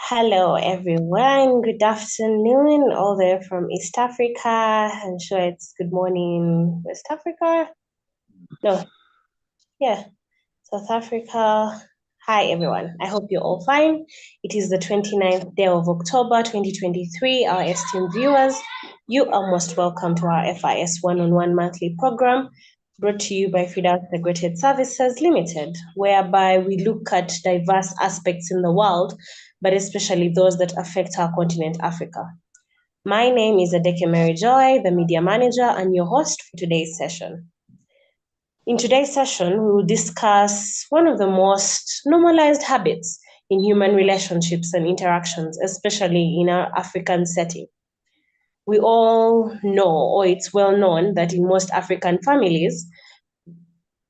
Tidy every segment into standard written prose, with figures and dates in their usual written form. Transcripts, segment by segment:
Hello, everyone. Good afternoon, all the way from East Africa. I'm sure it's good morning, West Africa. No, yeah, South Africa. Hi, everyone. I hope you're all fine. It is the 29th day of October, 2023. Our esteemed viewers, you are most welcome to our FIS One on One monthly program brought to you by FIDA Integrated Services Limited, whereby we look at diverse aspects in the world, but especially those that affect our continent, Africa. My name is Adeke Mary Joy, the media manager and your host for today's session. In today's session, we will discuss one of the most normalized habits in human relationships and interactions, especially in our African setting. We all know, or it's well known, that in most African families,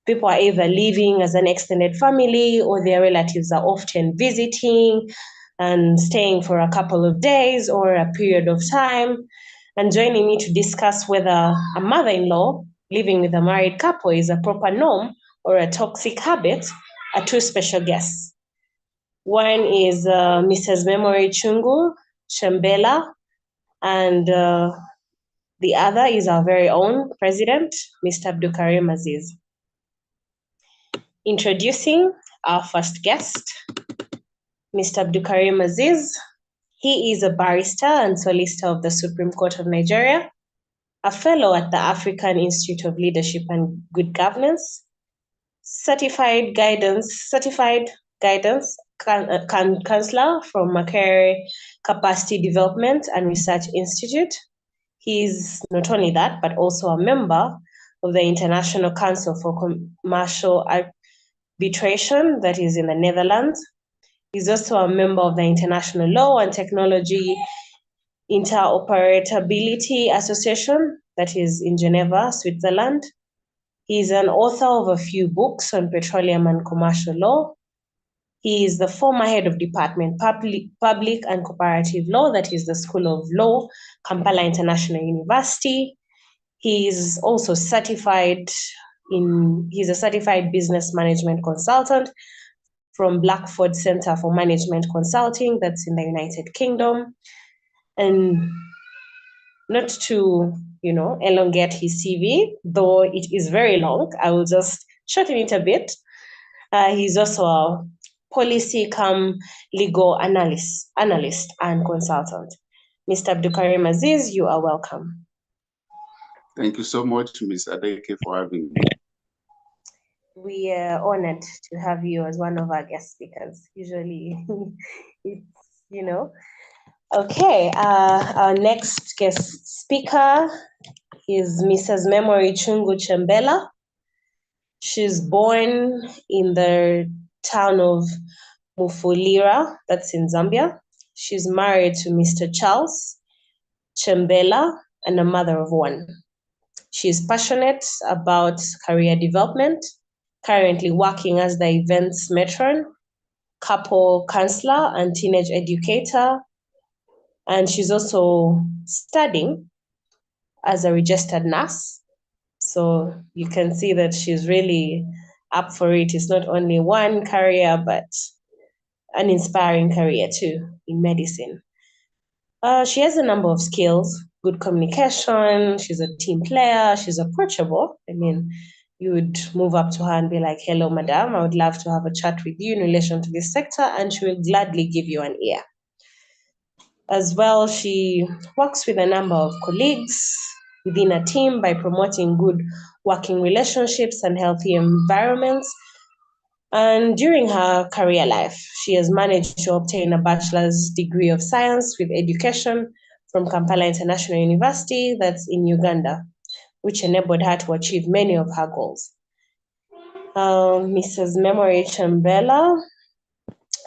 people are either living as an extended family or their relatives are often visiting and staying for a couple of days or a period of time. And joining me to discuss whether a mother-in-law living with a married couple is a proper norm or a toxic habit are two special guests. One is Mrs. Memory Chungu Chembela, and the other is our very own president, Mr. Abdukarim Aziz. Introducing our first guest, Mr. Abdukarim Aziz. He is a barrister and solicitor of the Supreme Court of Nigeria, a fellow at the African Institute of Leadership and Good Governance, certified guidance counselor from Makere Capacity Development and Research Institute. He is not only that, but also a member of the International Council for Commercial Arbitration, that is in the Netherlands. He's also a member of the International Law and Technology Interoperability Association, that is in Geneva, Switzerland. He's an author of a few books on petroleum and commercial law. He is the former head of Department Public and Comparative Law, that is the School of Law, Kampala International University. He is also certified he's a certified business management consultant from Blackford Center for Management Consulting, that's in the United Kingdom. And not to, elongate his CV, though it is very long, I will just shorten it a bit. He's also a policy legal analyst and consultant. Mr. Abdukarim Aziz, you are welcome. Thank you so much, Ms. Adeke, for having me. We are honored to have you as one of our guest speakers. Usually, it's, Okay, our next guest speaker is Mrs. Memory Chungu Chembela. She's born in the town of Mufulira, that's in Zambia. She's married to Mr. Charles Chembela and a mother of one. She's passionate about career development, currently working as the events matron, couple counselor, and teenage educator. And she's also studying as a registered nurse. So you can see that she's really up for it. It's not only one career, but an inspiring career too in medicine. She has a number of skills, good communication, she's a team player, she's approachable. I mean, you would move up to her and be like, hello, madam, I would love to have a chat with you in relation to this sector, and she will gladly give you an ear. As well, she works with a number of colleagues within a team by promoting good working relationships and healthy environments. And during her career life, she has managed to obtain a bachelor's degree of science with education from Kampala International University, that's in Uganda, which enabled her to achieve many of her goals. Mrs. Memory Chembela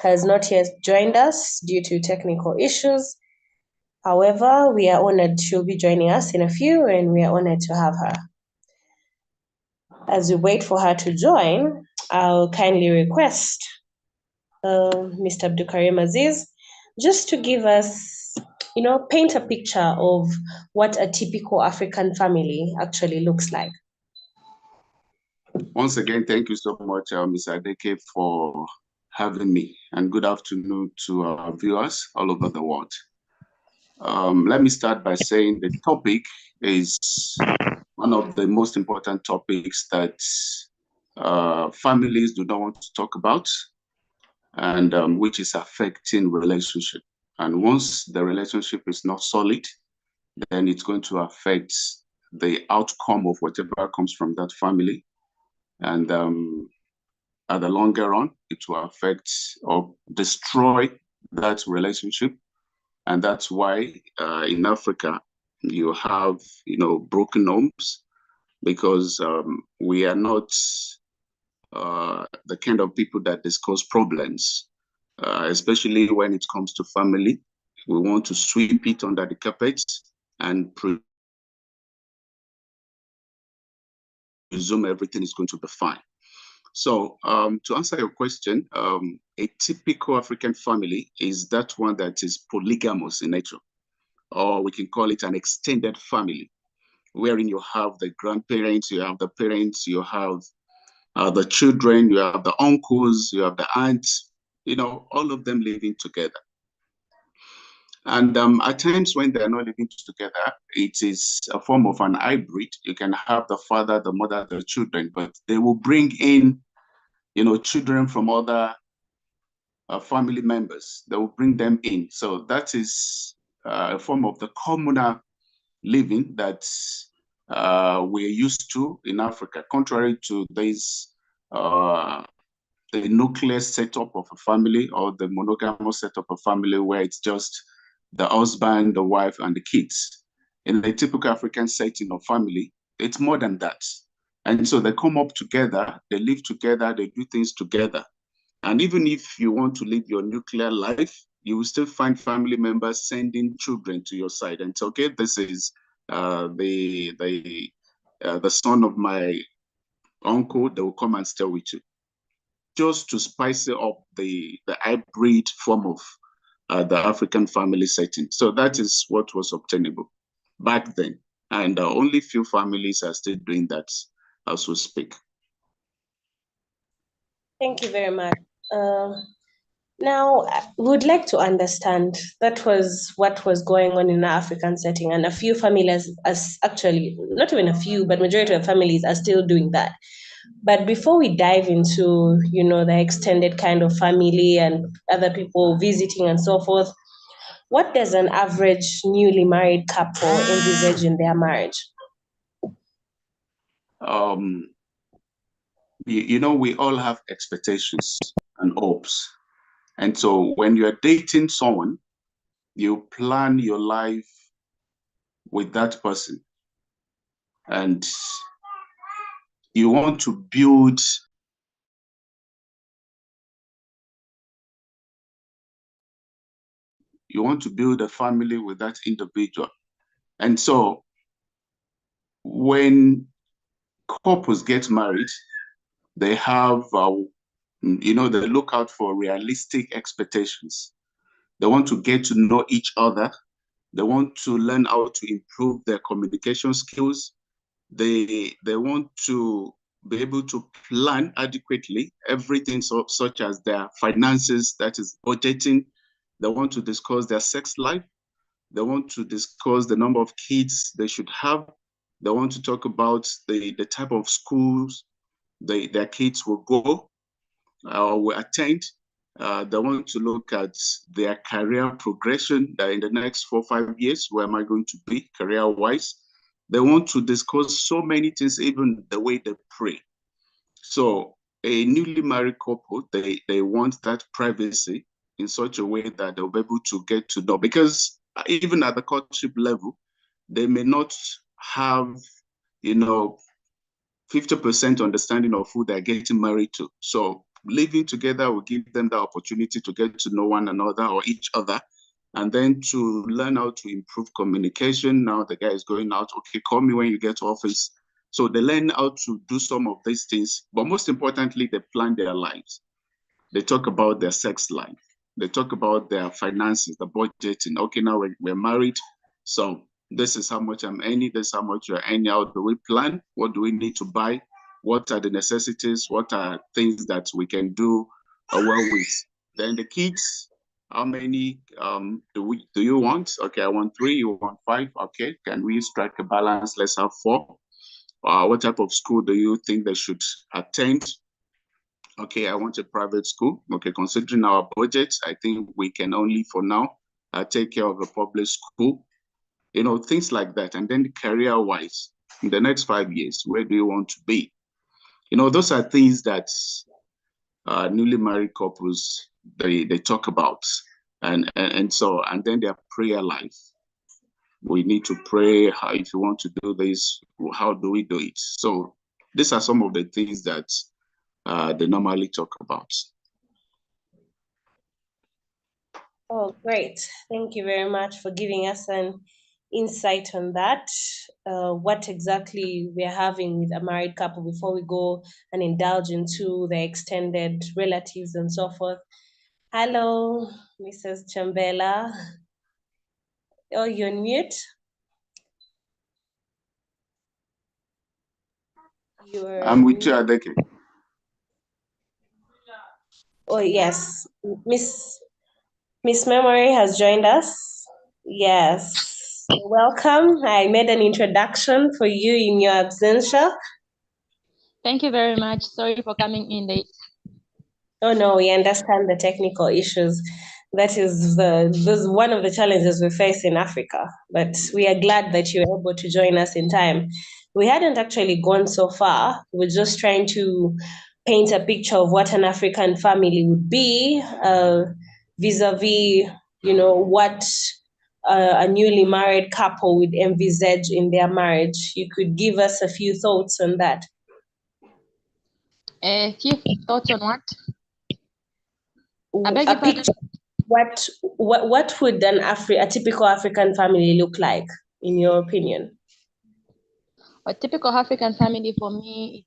has not yet joined us due to technical issues. However, we are honored she'll be joining us in a few, and we are honored to have her. As we wait for her to join, I'll kindly request Mr. Abdukarim Aziz just to give us, paint a picture of what a typical African family actually looks like. Once again, thank you so much, Ms. Adeke, for having me, and good afternoon to our viewers all over the world. Let me start by saying the topic is one of the most important topics that families do not want to talk about, and which is affecting relationship. And once the relationship is not solid, then it's going to affect the outcome of whatever comes from that family. And at the longer run, it will affect or destroy that relationship. And that's why in Africa, you have, broken homes because we are not the kind of people that discuss problems, especially when it comes to family. We want to sweep it under the carpet and presume everything is going to be fine. So to answer your question, a typical African family is that one that is polygamous in nature, or we can call it an extended family, wherein you have the grandparents, you have the parents, you have the children, you have the uncles, you have the aunts, all of them living together. And at times when they're not living together, it is a form of an hybrid. You can have the father, the mother, the children, but they will bring in, children from other family members. They will bring them in. So that is a form of the communal living that we're used to in Africa, contrary to this the nuclear setup of a family or the monogamous setup of a family where it's just the husband, the wife, and the kids. In the typical African setting of family, it's more than that. And so they come up together, they live together, they do things together. And even if you want to live your nuclear life, you will still find family members sending children to your side and say, okay, this is the son of my uncle, they will come and stay with you, just to spice up the hybrid form of the African family setting. So that is what was obtainable back then. And only few families are still doing that as we speak. Thank you very much. Now, we would like to understand, that was what was going on in the African setting, and a few families, as actually, not even a few, but majority of families are still doing that. But before we dive into, the extended kind of family and other people visiting and so forth, what does an average newly married couple envisage in their marriage? We all have expectations and hopes. And so when you're dating someone, you plan your life with that person. And you want to build a family with that individual. And so when couples get married, they have, they look out for realistic expectations. They want to get to know each other. They want to learn how to improve their communication skills. They want to be able to plan adequately everything, such as their finances, that is budgeting. They want to discuss their sex life. They want to discuss the number of kids they should have. They want to talk about the type of schools their kids will go or will attend. They want to look at their career progression, that in the next 4 or 5 years, where am I going to be career-wise? They want to discuss so many things, even the way they pray. So a newly married couple, they want that privacy in such a way that they'll be able to get to know, because even at the courtship level, they may not have, 50% understanding of who they're getting married to. So living together will give them the opportunity to get to know one another or each other, and then to learn how to improve communication. Now the guy is going out, okay, call me when you get to office. So they learn how to do some of these things, but most importantly, they plan their lives. They talk about their sex life. They talk about their finances, the budgeting. Okay, now we're married, so this is how much I'm earning, this is how much you're earning. How do we plan? What do we need to buy? What are the necessities? What are things that we can do well with. Then the kids, how many do you want? Okay, I want 3, you want 5. Okay, can we strike a balance? Let's have 4. What type of school do you think they should attend? Okay, I want a private school. Okay, considering our budget, I think we can only for now take care of a public school. Things like that. And then career-wise, in the next 5 years, where do you want to be? Those are things that newly married couples they talk about, and then their prayer life. We need to pray. How, if you want to do this, how do we do it? So these are some of the things that they normally talk about. Oh, great. Thank you very much for giving us an insight on that. What exactly we're having with a married couple before we go and indulge into the extended relatives and so forth. Hello, Mrs. Chambela. Oh, you're on mute? I'm with you, Adeke. Oh, yes. Miss Memory has joined us. Yes. Welcome. I made an introduction for you in your absentia. Thank you very much. Sorry for coming in late. Oh no, we understand the technical issues. That is one of the challenges we face in Africa. But we are glad that you're able to join us in time. We hadn't actually gone so far. We're just trying to paint a picture of what an African family would be, vis-a-vis, what a newly married couple would envisage in their marriage. You could give us a few thoughts on that. A few thoughts on what? I beg A your pardon? picture. What would a typical African family look like, in your opinion? A typical African family for me,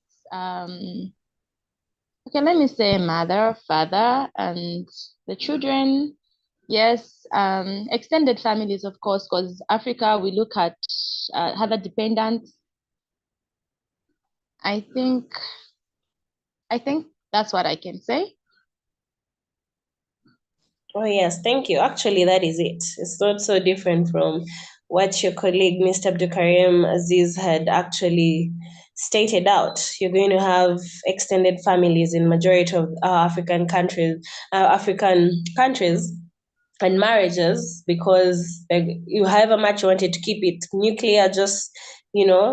it's okay, let me say mother, father, and the children. Yes, extended families, of course, because Africa, we look at other dependents. I think that's what I can say. Oh, yes, thank you. Actually, that is it. It's not so different from what your colleague, Mr. Abdukarim Aziz, had actually stated out. You're going to have extended families in majority of African countries, and marriages, because you however much you wanted to keep it nuclear, just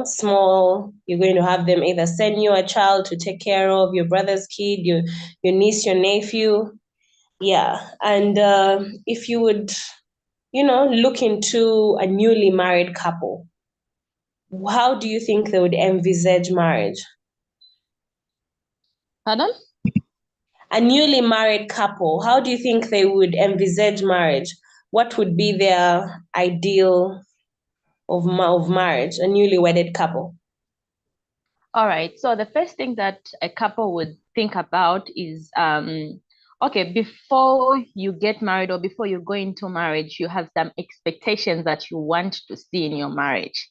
small, you're going to have them either send you a child to take care of your brother's kid, your niece, your nephew. Yeah. And if you would look into a newly married couple, how do you think they would envisage marriage? Pardon? A newly married couple, how do you think they would envisage marriage? What would be their ideal of marriage, a newly wedded couple? All right. So the first thing that a couple would think about is okay, before you get married or before you go into marriage, you have some expectations that you want to see in your marriage.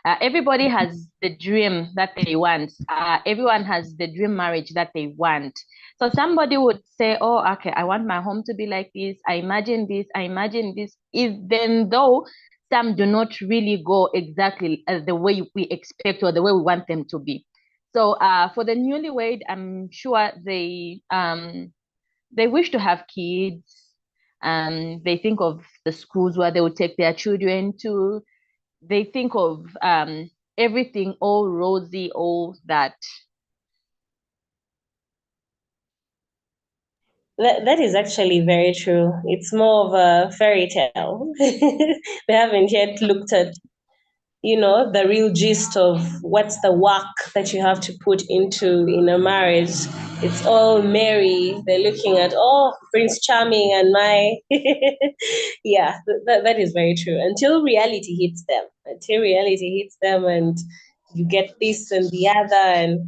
Everybody has the dream that they want. Everyone has the dream marriage that they want. So somebody would say, oh, okay, I want my home to be like this. I imagine this. I imagine this. Even though some do not really go exactly the way we expect or the way we want them to be. So for the newlywed, I'm sure they wish to have kids. They think of the schools where they would take their children to. They think of everything all rosy, all that. That is actually very true. It's more of a fairy tale. They haven't yet looked at the real gist of what's the work that you have to put into in a marriage. It's all merry. They're looking at, oh, Prince Charming and my yeah, that is very true. Until reality hits them. And you get this and the other, and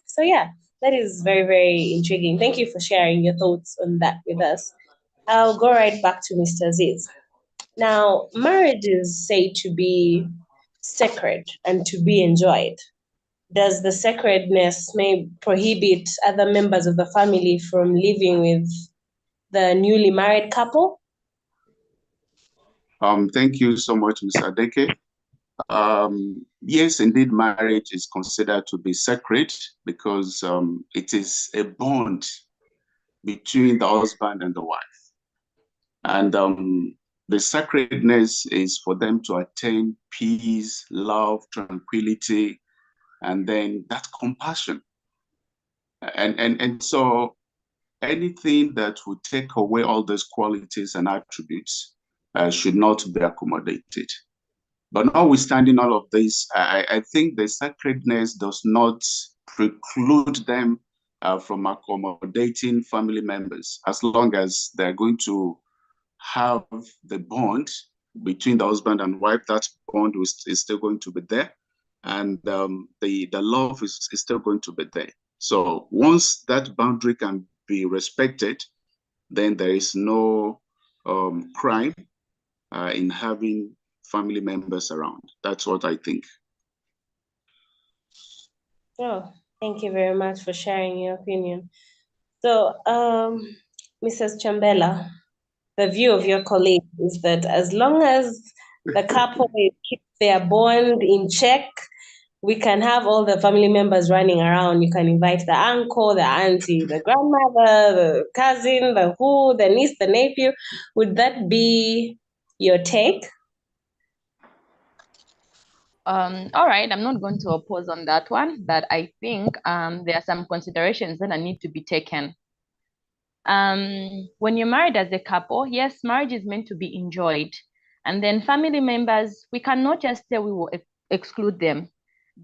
so yeah, that is very, very intriguing. Thank you for sharing your thoughts on that with us. I'll go right back to Mr. Aziz. Now, marriage is said to be sacred and to be enjoyed. does the sacredness may prohibit other members of the family from living with the newly married couple? Thank you so much, Ms. Adeke. Yes, indeed, marriage is considered to be sacred because it is a bond between the husband and the wife. And the sacredness is for them to attain peace, love, tranquility, and then that compassion. And so anything that would take away all those qualities and attributes should not be accommodated. But notwithstanding all of this, I think the sacredness does not preclude them from accommodating family members as long as they're going to have the bond between the husband and wife. That bond is still going to be there, and the love is still going to be there. So once that boundary can be respected, then there is no crime in having family members around. That's what I think. Oh, thank you very much for sharing your opinion. So, Mrs. Chambella, the view of your colleague is that as long as the couple keeps their bond in check, we can have all the family members running around. You can invite the uncle, the auntie, the grandmother, the cousin, the niece, the nephew. Would that be your take? All right, I'm not going to oppose on that one, but I think there are some considerations that need to be taken. When you're married as a couple, yes, marriage is meant to be enjoyed. And then family members, we cannot just say we will exclude them.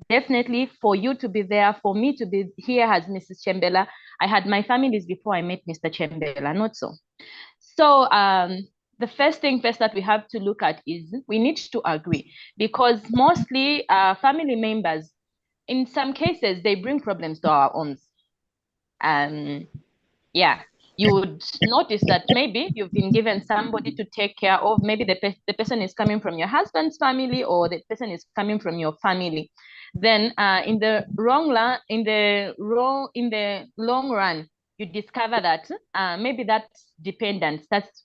Definitely for you to be there, for me to be here as Mrs. Chambella, I had my families before I met Mr. Chambella, not so. So the first thing first that we have to look at is we need to agree, because mostly family members, in some cases, they bring problems to our homes. Yeah, you would notice that maybe you've been given somebody to take care of. Maybe the person is coming from your husband's family, or the person is coming from your family. Then in the long run, you discover that maybe that dependence, that's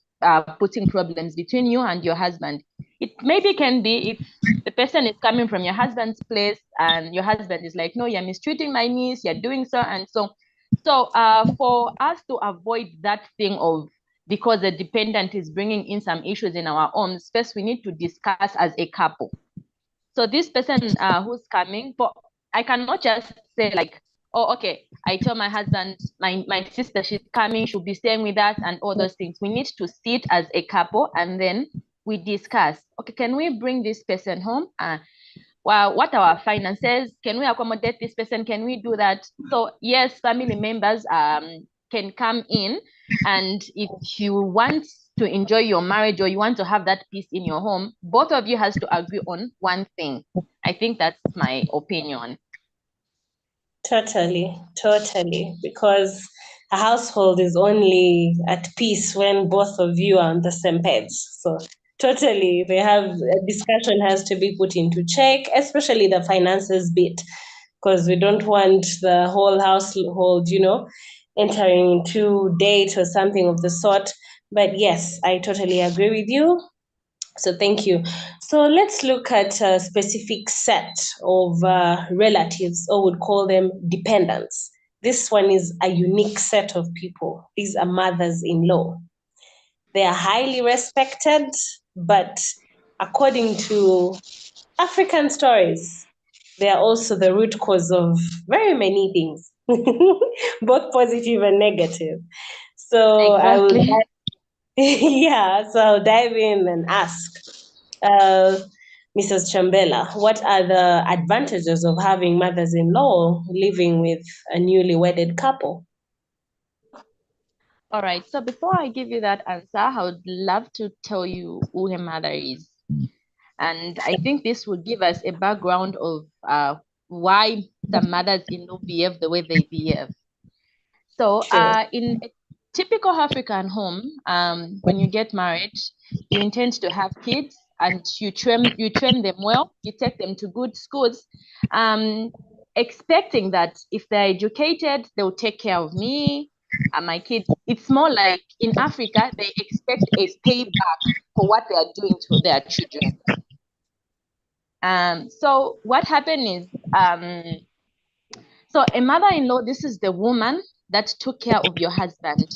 putting problems between you and your husband. It maybe can be if the person is coming from your husband's place and your husband is like, no, you're mistreating my niece, you're doing so and so. So for us to avoid that thing of, because the dependent is bringing in some issues in our homes, first we need to discuss as a couple. So this person who's coming, but I cannot just say like, oh, okay, I tell my husband, my sister, she's coming, she'll be staying with us and all those things. We need to sit as a couple and then we discuss, okay, can we bring this person home? Well, what are our finances? Can we accommodate this person? Can we do that? So yes, family members can come in, and if you want to enjoy your marriage or you want to have that peace in your home, both of you has to agree on one thing. I think that's my opinion. Totally, totally. Because a household is only at peace when both of you are on the same page. So totally, a discussion has to be put into check, especially the finances bit, because we don't want the whole household, entering into debt or something of the sort. But yes, I totally agree with you. So thank you. So let's look at a specific set of relatives, or would call them dependents. This one is a unique set of people. These are mothers-in-law. They are highly respected, but according to African stories, they are also the root cause of very many things, both positive and negative. So Exactly. yeah, so I'll dive in and ask, Mrs. Chambella, what are the advantages of having mothers-in-law living with a newly wedded couple? All right. So before I give you that answer, I would love to tell you who her mother is. And I think this would give us a background of why some mothers-in-law behave the way they behave. So Sure. in a typical African home, when you get married, you intend to have kids and you train them well, you take them to good schools. Um, expecting that if they're educated, they'll take care of me and my kids. It's more like in Africa, they expect a payback for what they are doing to their children. So what happened is, so a mother-in-law, this is the woman that took care of your husband,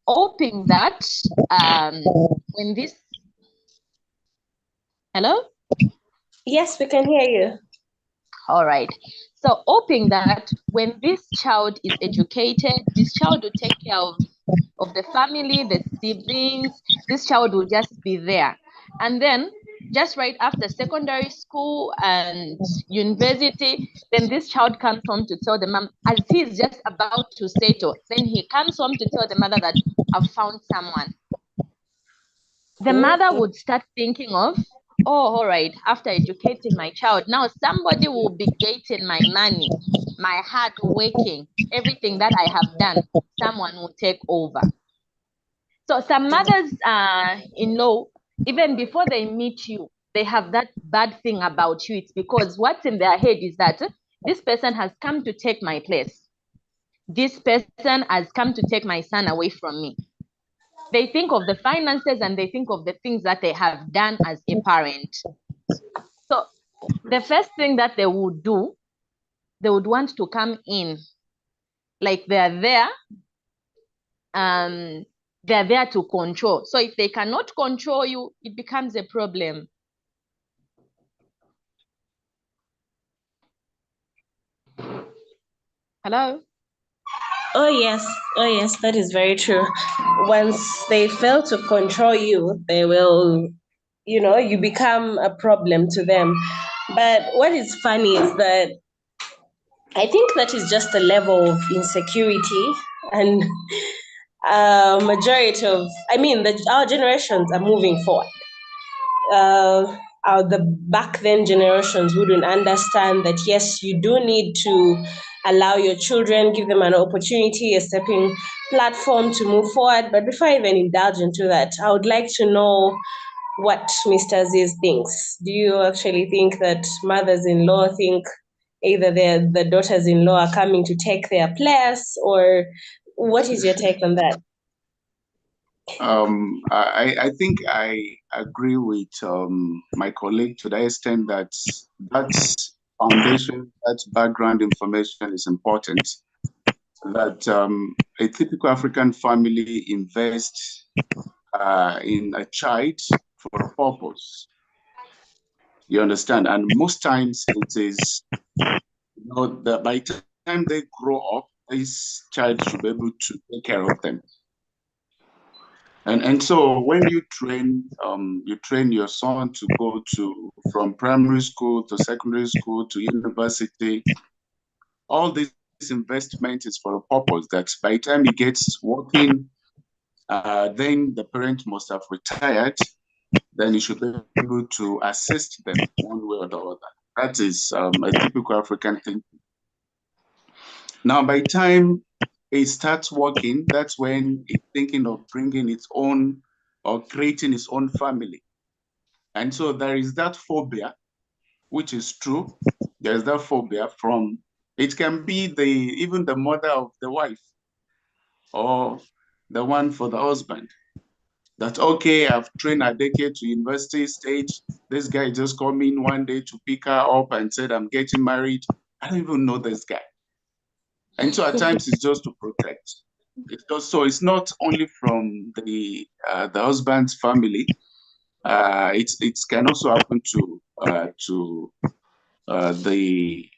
hoping that when this, hello? Yes, we can hear you. All right. So hoping that when this child is educated, this child will take care of the family, the siblings, this child will just be there. And then just right after secondary school and university, then this child comes home to tell the mom, as he's just about to settle, then he comes home to tell the mother that I've found someone. The mother would start thinking of, oh, all right, after educating my child, now somebody will be getting my money, my hard working, everything that I have done, someone will take over. So some mothers in law, even before they meet you, they have that bad thing about you. It's because what's in their head is that this person has come to take my place. This person has come to take my son away from me. They think of the finances and they think of the things that they have done as a parent. So the first thing that they would do, they would want to come in like they're there to control. So if they cannot control you, it becomes a problem. Hello? Oh yes, that is very true. Once they fail to control you, they will, you become a problem to them. But what is funny is that I think that is just a level of insecurity, and majority of, our generations are moving forward. The back then generations wouldn't understand that yes, you do need to allow your children, give them an opportunity, a stepping platform to move forward. But before I even indulge into that, I would like to know what Mr. Aziz thinks. Do you actually think that mothers-in-law think either the daughters-in-law are coming to take their place, or what is your take on that? I think I agree with my colleague to the extent that that foundation, that background information is important. That a typical African family invests in a child for a purpose. You understand? And most times it is, that by the time they grow up, this child should be able to take care of them. And so when you train your son to go from primary school to secondary school to university, all this investment is for a purpose that by the time he gets working, then the parent must have retired, then he should be able to assist them one way or the other. That is a typical African thing. Now, by the time it starts working, that's when it's thinking of bringing its own or creating its own family. And so there is that phobia, which is true. There's that phobia from, it can be even the mother of the wife or the one for the husband. That, okay, I've trained Adeke to university stage. This guy just called me in one day to pick her up and said, I'm getting married. I don't even know this guy. And so at times it's just to protect. It's not only from the husband's family. It can also happen to the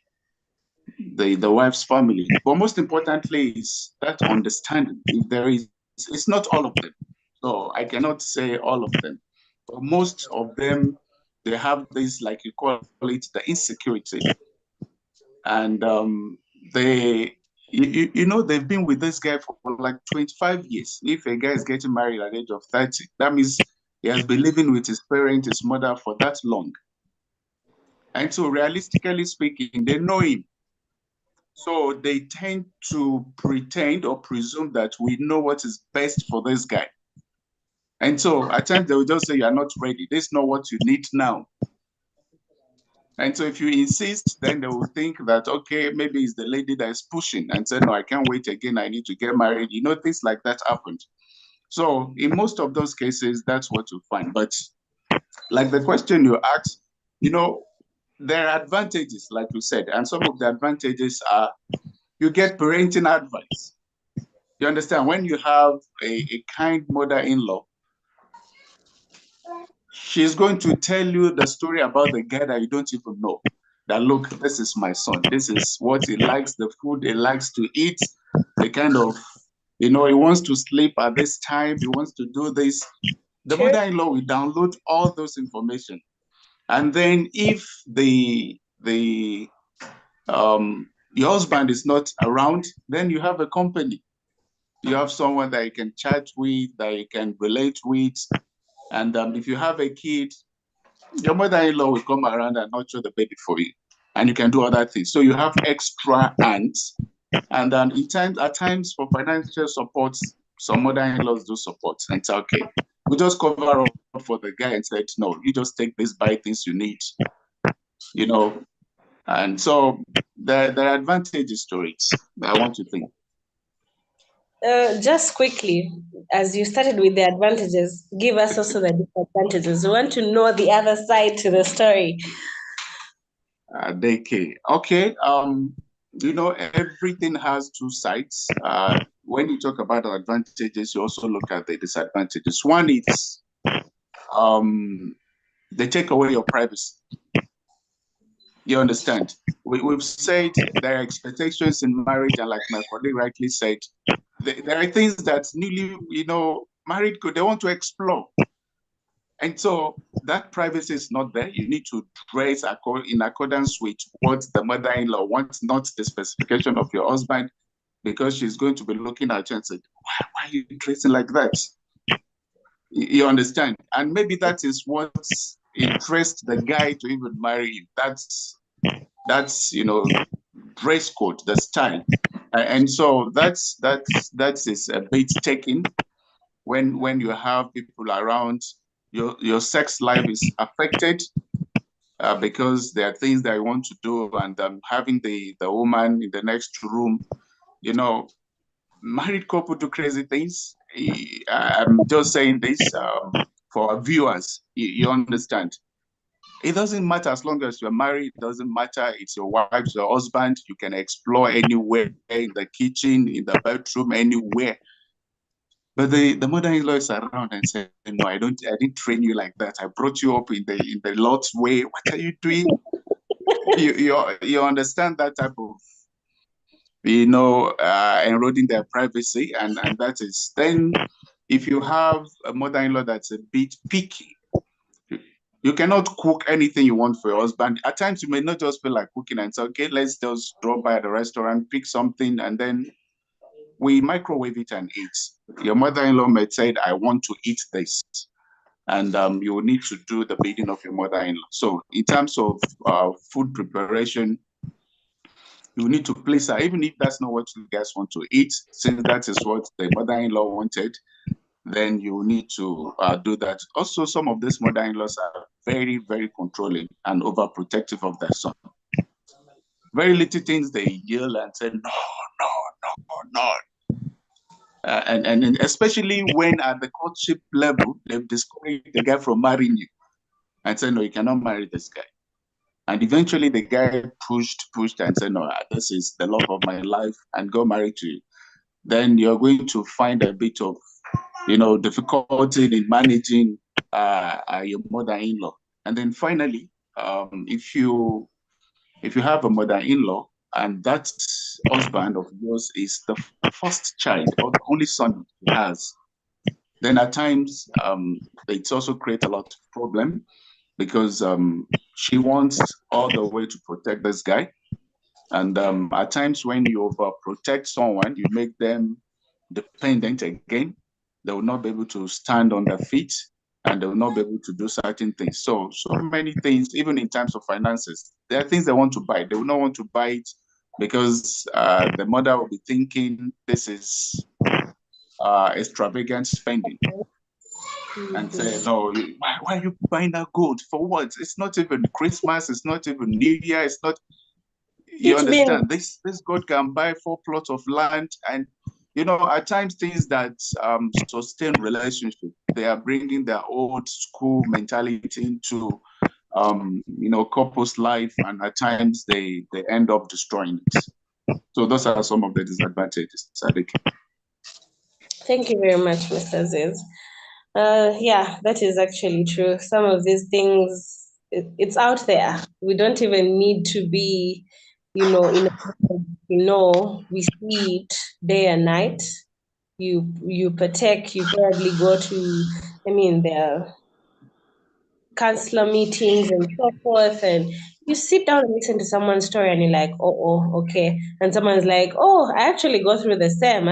wife's family. But most importantly is that understanding. If there is, it's not all of them. So I cannot say all of them, but most of them, they have this, like you call it, the insecurity, and they've been with this guy for like 25 years. If a guy is getting married at the age of 30, that means he has been living with his parent, his mother for that long. And so realistically speaking, they know him. So they tend to pretend or presume that we know what is best for this guy. And so at times they will just say, you're not ready. This is not what you need now. And so if you insist, then they will think that, okay, maybe it's the lady that is pushing and say, no, I can't wait again. I need to get married. You know, things like that happened. So in most of those cases, that's what you find. But like the question you asked, you know, there are advantages, like you said, and some of the advantages are you get parenting advice. You understand? When you have a kind mother-in-law, she's going to tell you the story about the guy that you don't even know. That, look, this is my son. This is what he likes, the food he likes to eat, the kind of, you know, he wants to sleep at this time, he wants to do this. The Sure. mother-in-law will download all those information. And then if your husband is not around, then you have a company. You have someone that you can chat with, that you can relate with. And if you have a kid, your mother-in-law will come around and nurture the baby for you. And you can do other things. So you have extra hands. And at times for financial support, some mother-in-laws do support. And it's okay. We just cover up for the guy and said, no, you just take this, buy things you need, you know. And so there are advantages to it. I want to think. Just quickly, as you started with the advantages, give us also the disadvantages. We want to know the other side to the story. Okay. You know, everything has two sides. When you talk about the advantages, you also look at the disadvantages. One is they take away your privacy. You understand? We've said there are expectations in marriage, and like my colleague rightly said, there are things that newly, you know, married they want to explore. And so that privacy is not there. You need to dress in accordance with what the mother-in-law wants, not the specification of your husband, because she's going to be looking at you and say, why are you dressing like that? You understand? And maybe that is what interests the guy to even marry you. That's you know, dress code, the style. And so that is a bit taken when you have people around. Your sex life is affected because there are things that you want to do, and having the woman in the next room, you know, married couple do crazy things. I'm just saying this for our viewers. You understand? It doesn't matter as long as you're married. It doesn't matter. It's your wife, it's your husband. You can explore anywhere, in the kitchen, in the bedroom, anywhere. But the mother-in-law is around and said, "No, I didn't train you like that. I brought you up in the Lord's way. What are you doing?" You understand that type of, you know, eroding their privacy, and that is then if you have a mother-in-law that's a bit picky, you cannot cook anything you want for your husband. At times, you may not just feel like cooking and say, okay, let's just drop by the restaurant, pick something, and then we microwave it and eat. Your mother-in-law may say, I want to eat this. And you will need to do the bidding of your mother-in-law. So in terms of food preparation, you need to please her, even if that's not what you guys want to eat, since that is what the mother-in-law wanted, then you need to do that. Also, some of these mother-in-laws are very, very controlling and overprotective of their son. Very little things they yell and say, no, no, no, no. And especially when at the courtship level, they've discouraged the guy from marrying you and said, no, you cannot marry this guy. And eventually the guy pushed and said, no, this is the love of my life and got married to you. Then you're going to find a bit of, you know, difficulty in managing your mother-in-law. And then finally, if you have a mother-in-law and that husband of yours is the first child or the only son he has, then at times it's also create a lot of problem because she wants all the way to protect this guy. And at times when you overprotect someone, you make them dependent again. They will not be able to stand on their feet and they will not be able to do certain things. So many things, even in terms of finances, there are things they want to buy. They will not want to buy it because the mother will be thinking this is extravagant spending. and say, no, why are you buying that gold? For what? It's not even Christmas. It's not even New Year. It's not, you It's been understand, this God can buy 4 plots of land. And, at times things that sustain relationship, they are bringing their old school mentality into, couples' life. And at times they end up destroying it. So those are some of the disadvantages, Sadiq. Thank you very much, Mr. Ziz. Yeah, that is actually true. Some of these things, it's out there. We don't even need to be, in we see it day and night. You partake, you probably go to, there counselor meetings and so forth, and you sit down and listen to someone's story and you're like, okay. And someone's like, oh, I actually go through the same.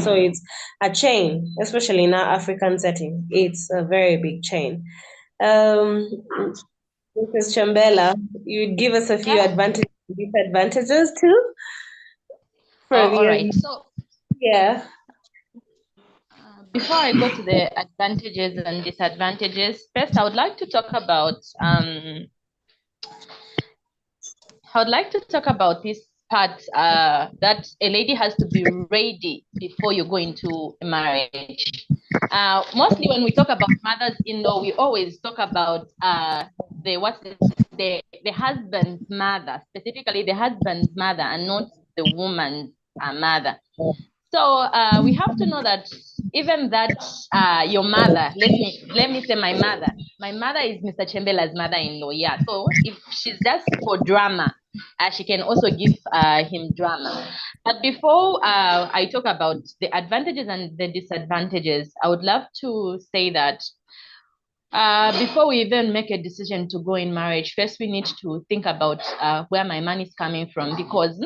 So it's a chain, especially in our African setting. It's a very big chain. Mrs. Chambella, you'd give us a few advantages, disadvantages too? All right. So Yeah. before I go to the advantages and disadvantages, first I would like to talk about this part that a lady has to be ready before you go into a marriage. Mostly when we talk about mothers-in-law, we always talk about the husband's mother, specifically the husband's mother, and not the woman's mother. So we have to know that even that your mother, let me say my mother is Mr. Chembela's mother-in-law. Yeah. So if she's just for drama, she can also give him drama. But before I talk about the advantages and the disadvantages, I would love to say that before we even make a decision to go in marriage, first we need to think about where my money is coming from, because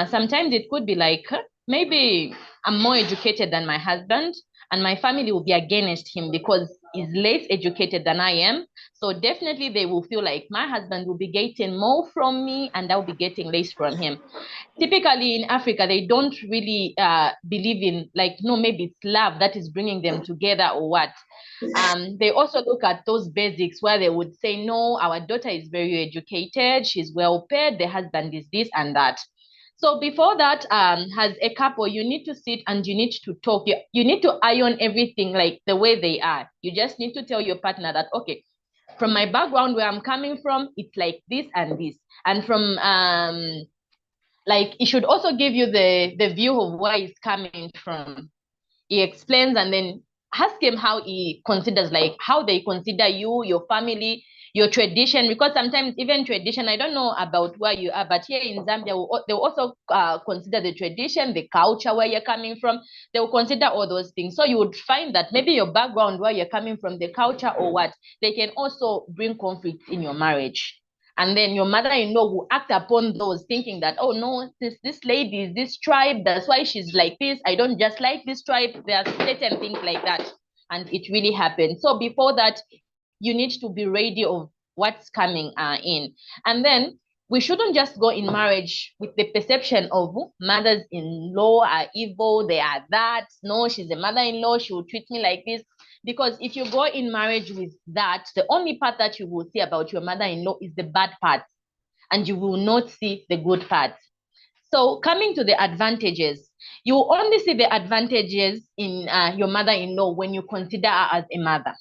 sometimes it could be like, maybe I'm more educated than my husband and my family will be against him because he's less educated than I am. So definitely they will feel like my husband will be getting more from me and I'll be getting less from him. Typically in Africa, they don't really believe in, like, no, maybe it's love that is bringing them together or what. They also look at those basics where they would say, no, our daughter is very educated, she's well paid, the husband is this and that. So before that, as a couple, you need to sit and you need to talk. You need to iron everything like the way they are. You just need to tell your partner that, okay, from my background, where I'm coming from, it's like this and this. And from like, it should also give you the view of where he's coming from. He explains, and then ask him how he considers, like how they consider you, your family, your tradition. Because sometimes even tradition, I don't know about where you are, but here in Zambia, they'll also consider the tradition, the culture where you're coming from. They will consider all those things. So you would find that maybe your background, where you're coming from, the culture or what, they can also bring conflict in your marriage. And then your mother-in-law will act upon those, thinking that, oh no, this lady is this tribe, that's why she's like this. I don't just like this tribe. There are certain things like that. And it really happened. So before that, you need to be ready of what's coming in. And then we shouldn't just go in marriage with the perception of mothers-in-law are evil, they are that. No, she's a mother-in-law, she will treat me like this. Because if you go in marriage with that, the only part that you will see about your mother-in-law is the bad parts, and you will not see the good parts. So coming to the advantages, you will only see the advantages in your mother-in-law when you consider her as a mother.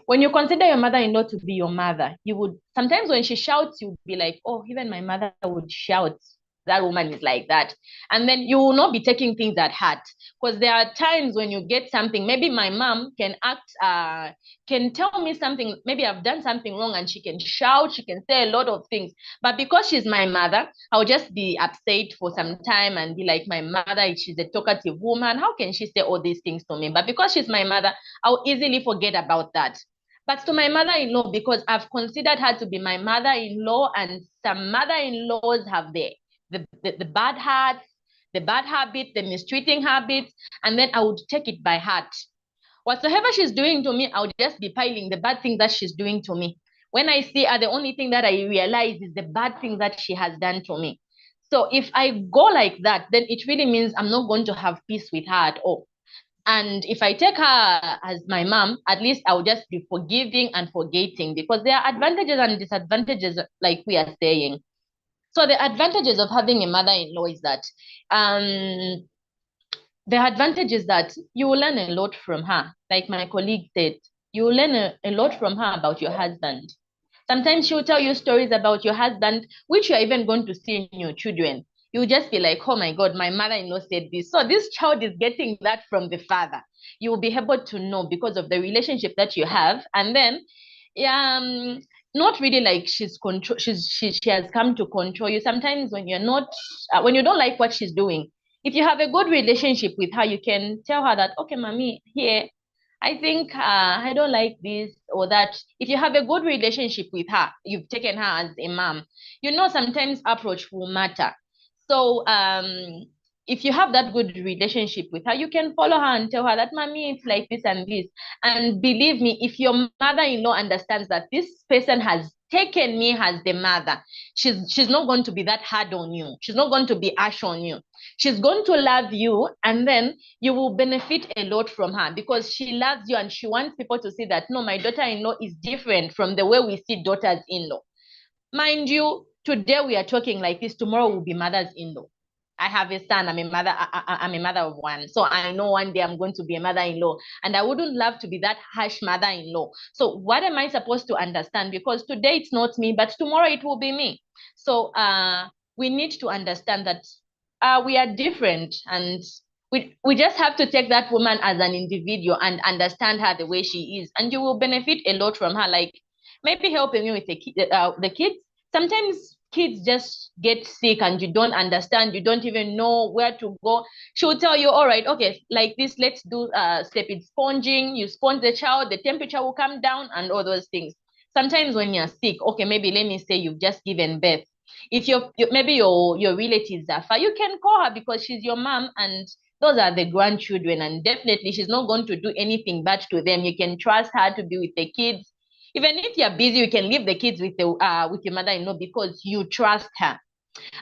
When you consider your mother-in-law to be your mother, you would sometimes when she shouts, you'll be like, oh, even my mother would shout. That woman is like that. And then you will not be taking things at heart, because there are times when you get something, maybe my mom can can tell me something, maybe I've done something wrong, and she can shout, she can say a lot of things. But because she's my mother, I'll just be upset for some time and be like, my mother, she's a talkative woman. How can she say all these things to me? But because she's my mother, I'll easily forget about that. But to my mother-in-law, because I've considered her to be my mother-in-law, and some mother-in-laws have the bad hearts, the bad habit, the mistreating habits, and then I would take it by heart. Whatsoever she's doing to me, I'll just be piling the bad things that she's doing to me. When I see her, the only thing that I realize is the bad things that she has done to me. So if I go like that, then it really means I'm not going to have peace with her at all. And if I take her as my mom, at least I'll just be forgiving and forgetting, because there are advantages and disadvantages, like we are saying. So the advantages of having a mother-in-law is that the advantage is that you will learn a lot from her. Like my colleague said, you will learn a lot from her about your husband. Sometimes she'll tell you stories about your husband, which you're even going to see in your children. You'll just be like, oh my God, my mother-in-law said this. So this child is getting that from the father. You will be able to know because of the relationship that you have. And then, not really like she has come to control you. Sometimes when you're not, when you don't like what she's doing, if you have a good relationship with her, you can tell her that, okay, mommy, here, I think I don't like this or that. If you have a good relationship with her, you've taken her as a mom, sometimes approach will matter. So if you have that good relationship with her, you can follow her and tell her that, mommy, it's like this and this. And believe me, if your mother-in-law understands that this person has taken me as the mother, she's not going to be that hard on you. She's not going to be harsh on you. She's going to love you, and then you will benefit a lot from her, because she loves you and she wants people to see that, no, my daughter-in-law is different from the way we see daughters-in-law. Mind you, today we are talking like this, tomorrow will be mothers-in-law. I have a son, I'm a mother, I'm a mother of one. So I know one day I'm going to be a mother-in-law, and I wouldn't love to be that harsh mother-in-law. So what am I supposed to understand? Because today it's not me, but tomorrow it will be me. So we need to understand that we are different, and we just have to take that woman as an individual and understand her the way she is, and you will benefit a lot from her. Like maybe helping you with the kids. Sometimes kids just get sick and you don't understand, you don't even know where to go. She'll tell you, all right, okay, like this, let's do step-in sponging. You sponge the child, the temperature will come down and all those things. Sometimes when you're sick, okay, maybe let me say you've just given birth. If maybe your relatives are far, you can call her because she's your mom, and those are the grandchildren, and definitely she's not going to do anything bad to them. You can trust her to be with the kids. Even if you're busy, you can leave the kids with your mother-in-law because you trust her.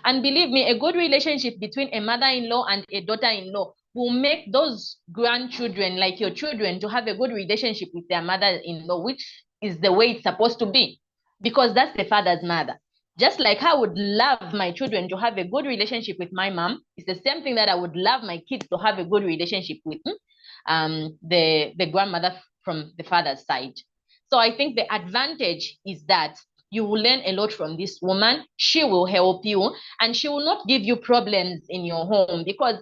And believe me, a good relationship between a mother-in-law and a daughter-in-law will make those grandchildren, like your children, to have a good relationship with their mother-in-law, which is the way it's supposed to be, because that's the father's mother. Just like I would love my children to have a good relationship with my mom, it's the same thing that I would love my kids to have a good relationship with the grandmother from the father's side. So I think the advantage is that you will learn a lot from this woman. She will help you, and she will not give you problems in your home, because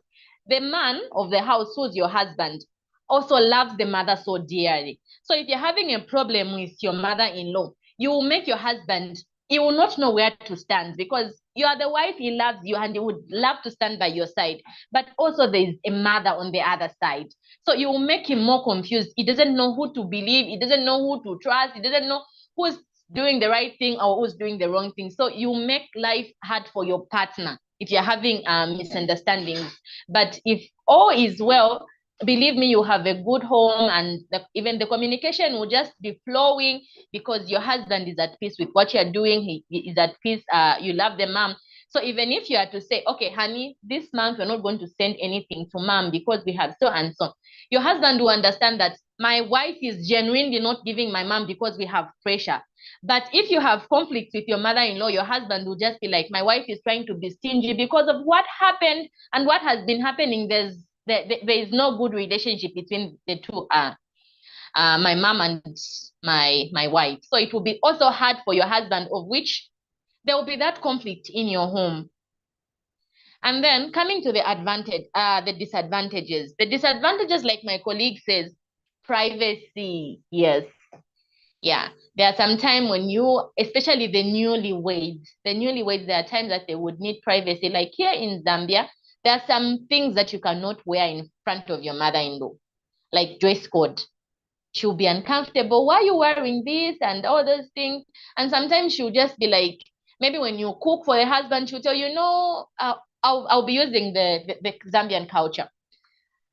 the man of the house, who's your husband, also loves the mother so dearly. So if you're having a problem with your mother-in-law, you will make your husband, he will not know where to stand, because you are the wife, he loves you and he would love to stand by your side. But also there is a mother on the other side. So you will make him more confused. He doesn't know who to believe. He doesn't know who to trust. He doesn't know who's doing the right thing or who's doing the wrong thing. So you make life hard for your partner if you're having misunderstandings. But if all is well, believe me, you have a good home, and even the communication will just be flowing, because your husband is at peace with what you're doing. He is at peace. You love the mom. So even if you are to say, okay, honey, this month we're not going to send anything to mom because we have so and so, your husband will understand that my wife is genuinely not giving my mom because we have pressure. But if you have conflict with your mother-in-law, your husband will just be like, my wife is trying to be stingy because of what happened and what has been happening. There is no good relationship between the two, my mom and my wife. So it will be also hard for your husband, of which there will be that conflict in your home. And then coming to the disadvantages. The disadvantages, like my colleague says, privacy. Yes. Yeah. There are some time when you, especially the newlyweds, there are times that they would need privacy. Like here in Zambia, there are some things that you cannot wear in front of your mother-in-law, like dress code. She'll be uncomfortable. Why are you wearing this? And all those things. And sometimes she'll just be like, maybe when you cook for the husband, she'll tell you, no, I'll be using the Zambian culture.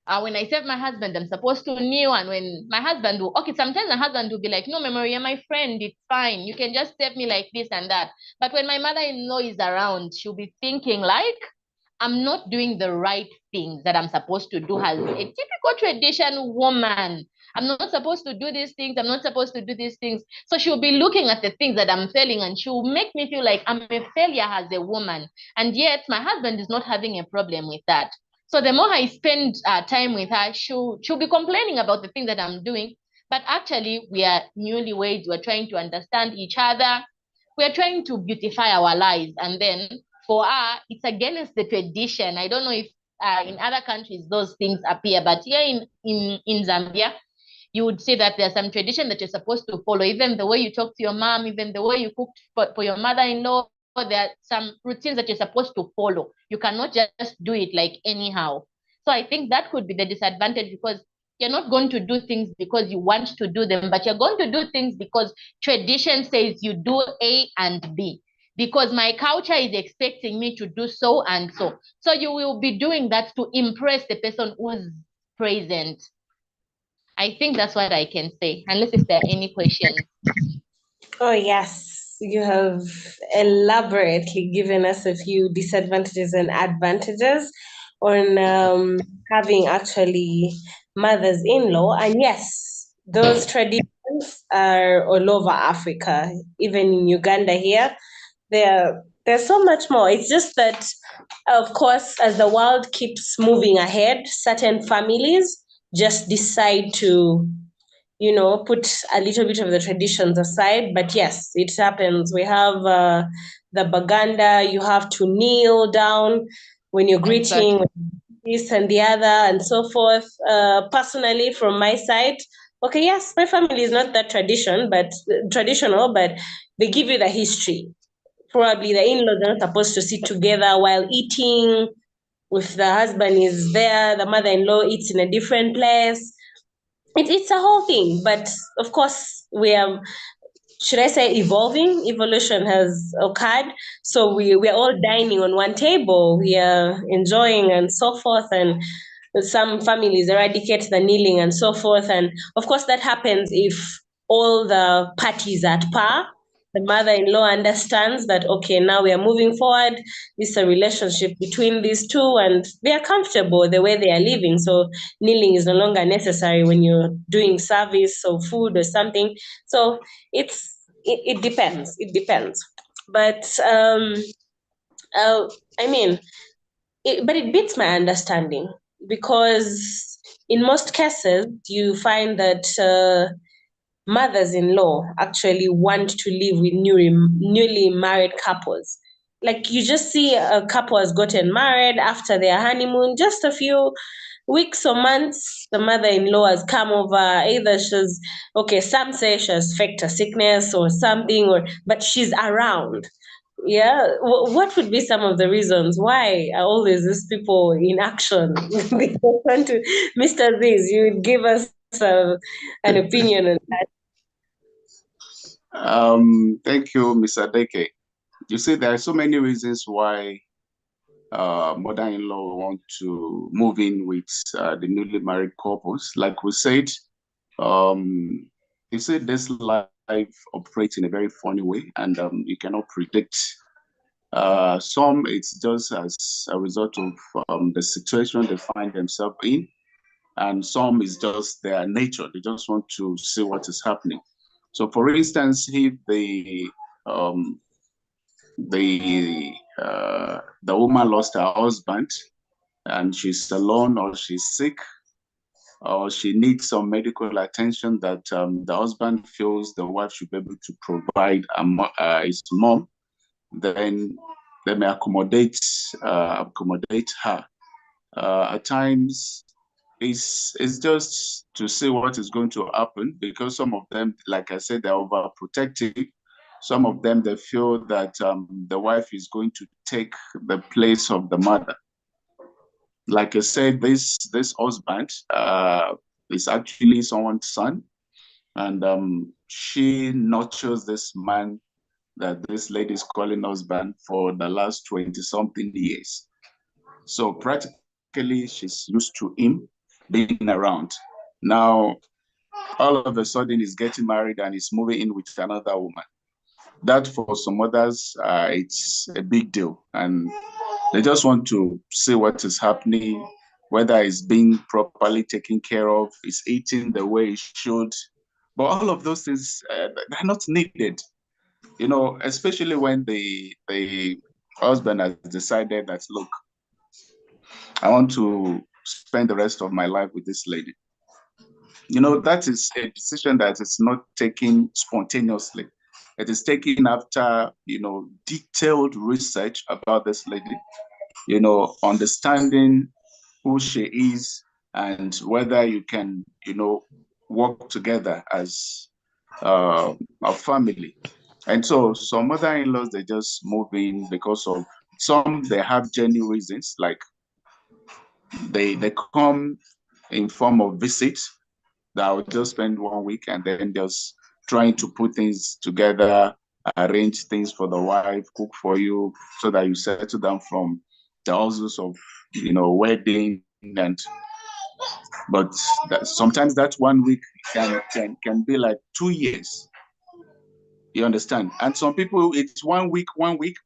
When I serve my husband, I'm supposed to kneel. And when my husband will, okay, sometimes my husband will be like, no, Memory, you're my friend. It's fine. You can just serve me like this and that. But when my mother-in-law is around, she'll be thinking like, I'm not doing the right things that I'm supposed to do as a typical tradition woman. I'm not supposed to do these things. I'm not supposed to do these things. So she'll be looking at the things that I'm failing, and she'll make me feel like I'm a failure as a woman. And yet my husband is not having a problem with that. So the more I spend time with her, she'll be complaining about the things that I'm doing. But actually, we are newlyweds. We're trying to understand each other. We're trying to beautify our lives. And then for her, it's against the tradition. I don't know if in other countries those things appear, but here in Zambia, you would say that there's some tradition that you're supposed to follow. Even the way you talk to your mom, even the way you cook for your mother-in-law, there are some routines that you're supposed to follow. You cannot just do it like anyhow. So I think that could be the disadvantage, because you're not going to do things because you want to do them, but you're going to do things because tradition says you do A and B. Because my culture is expecting me to do so and so. So you will be doing that to impress the person who's present. I think that's what I can say, unless if there are any questions. Oh, yes, you have elaborately given us a few disadvantages and advantages on having actually mothers-in-law. And yes, those traditions are all over Africa, even in Uganda here. There's so much more. It's just that, of course, as the world keeps moving ahead, certain families just decide to put a little bit of the traditions aside. But yes, it happens. We have the Baganda, you have to kneel down when you're greeting, Exactly. this and the other, and so forth. Personally, from my side, okay, yes, my family is not that traditional, but they give you the history. Probably the in-laws are not supposed to sit together while eating. If the husband is there, the mother-in-law eats in a different place. It's a whole thing, but of course we are, should I say, evolution has occurred. So we're all dining on one table, we are enjoying and so forth, and some families eradicate the kneeling and so forth. And of course that happens if all the parties are at par. The mother-in-law understands that, okay, now we are moving forward, this is a relationship between these two, and they are comfortable the way they are living. So kneeling is no longer necessary when you're doing service or food or something. So it depends. It depends. But I mean, but it beats my understanding, because in most cases you find that mothers-in-law actually want to live with newly married couples. Like, you just see a couple has gotten married after their honeymoon, just a few weeks or months, the mother-in-law has come over. Either she's, okay, some say she has faked a sickness or something, but she's around. Yeah, what would be some of the reasons why are always these people in action? They want to, Mr. This, you would give us an opinion on that. Thank you, Mr. Deke. You see, there are so many reasons why mother-in-law want to move in with the newly married couples. Like we said, you said this life operates in a very funny way, and you cannot predict. Some it's just as a result of the situation they find themselves in, and some is just their nature. They just want to see what is happening. So, for instance, if um, the woman lost her husband and she's alone, or she's sick, or she needs some medical attention that the husband feels the wife should be able to provide his mom, then they may accommodate her. At times, it's just to see what is going to happen, because some of them, like I said, they're overprotective. Some of them, they feel that the wife is going to take the place of the mother. Like I said, this husband is actually someone's son, and she nurtures this man that this lady is calling husband for the last 20-something years. So practically, she's used to him being around. Now, all of a sudden, he's getting married and he's moving in with another woman. That, for some others, it's a big deal. And They just want to see what is happening, whether it's being properly taken care of, it's eating the way it should. But all of those things, they're not needed, especially when the husband has decided that, look, I want to spend the rest of my life with this lady. That is a decision that is not taken spontaneously. It is taken after, detailed research about this lady, understanding who she is and whether you can, work together as a family. And so some mother-in-laws, they just move in because of they have genuine reasons, like they come in form of visits that will just spend 1 week and then just trying to put things together, arrange things for the wife, cook for you so that you settle down from the hustles of, wedding. But sometimes that 1 week can be like 2 years. You understand? And some people, it's 1 week,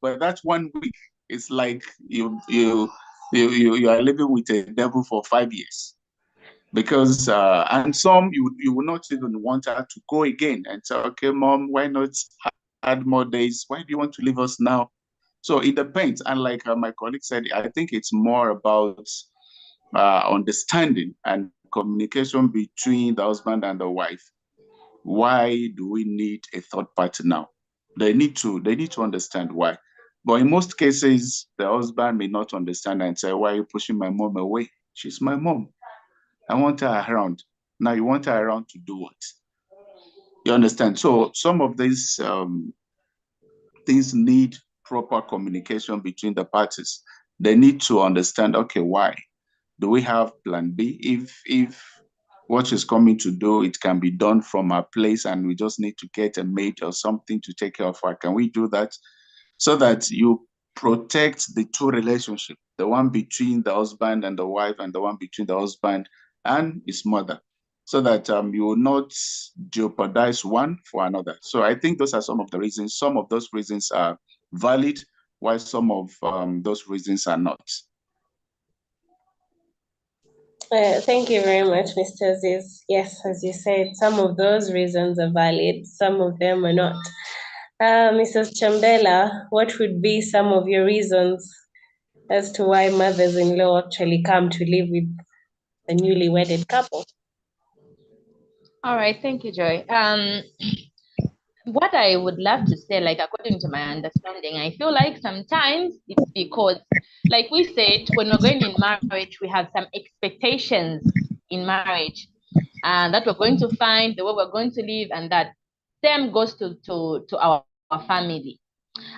but that 1 week is like you are living with a devil for 5 years. Because and some you will not even want her to go again and say, okay, mom, why not add more days? Why do you want to leave us now? So it depends. And like my colleague said, I think it's more about understanding and communication between the husband and the wife. Why do we need a third party now? They need to understand why. But in most cases, the husband may not understand and say, why are you pushing my mom away? She's my mom. I want her around. Now you want her around to do what? You understand? So some of these things need proper communication between the parties. They need to understand, okay, why? Do we have plan B? If what she's coming to do, it can be done from our place and we just need to get a maid or something to take care of her. Can we do that? So that you protect the two relationships, the one between the husband and the wife and the one between the husband and his mother, so that you will not jeopardize one for another. So I think those are some of the reasons. Some of those reasons are valid, while some of those reasons are not. Thank you very much, Mr. Aziz. Yes, as you said, some of those reasons are valid, some of them are not. Mrs. Chambela, what would be some of your reasons as to why mothers-in-law actually come to live with a newly wedded couple? All right, thank you, Joy. What I would love to say, like according to my understanding, I feel like sometimes it's because, like we said, when we're going in marriage, we have some expectations in marriage, and that we're going to find the way we're going to live, and that same goes to our family.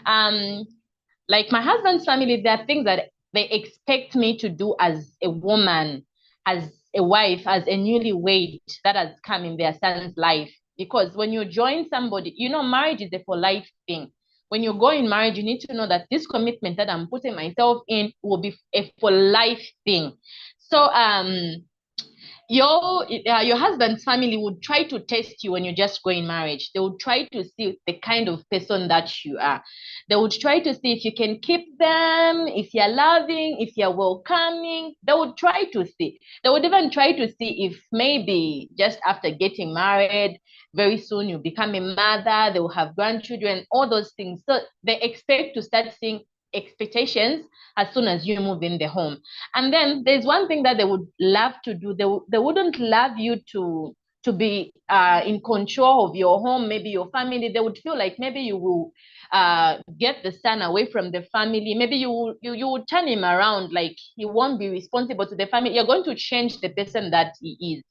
Like my husband's family, there are things that they expect me to do as a woman, as a wife, as a newlywed that has come in their son's life. Because when you join somebody, marriage is a for life thing. When you go in marriage, you need to know that this commitment that I'm putting myself in will be a for life thing. So your husband's family would try to test you when you just go in marriage. They would try to see the kind of person that you are. They would try to see if you can keep them, if you're loving, if you're welcoming. They would try to see. They would even try to see if maybe just after getting married, very soon you become a mother, they will have grandchildren, all those things. So they expect to start seeing expectations as soon as you move in the home. And then there's one thing that they would love to do. They wouldn't love you to be in control of your home, maybe your family. They would feel like maybe you will get the son away from the family. Maybe you will turn him around, like he won't be responsible to the family. You're going to change the person that he is.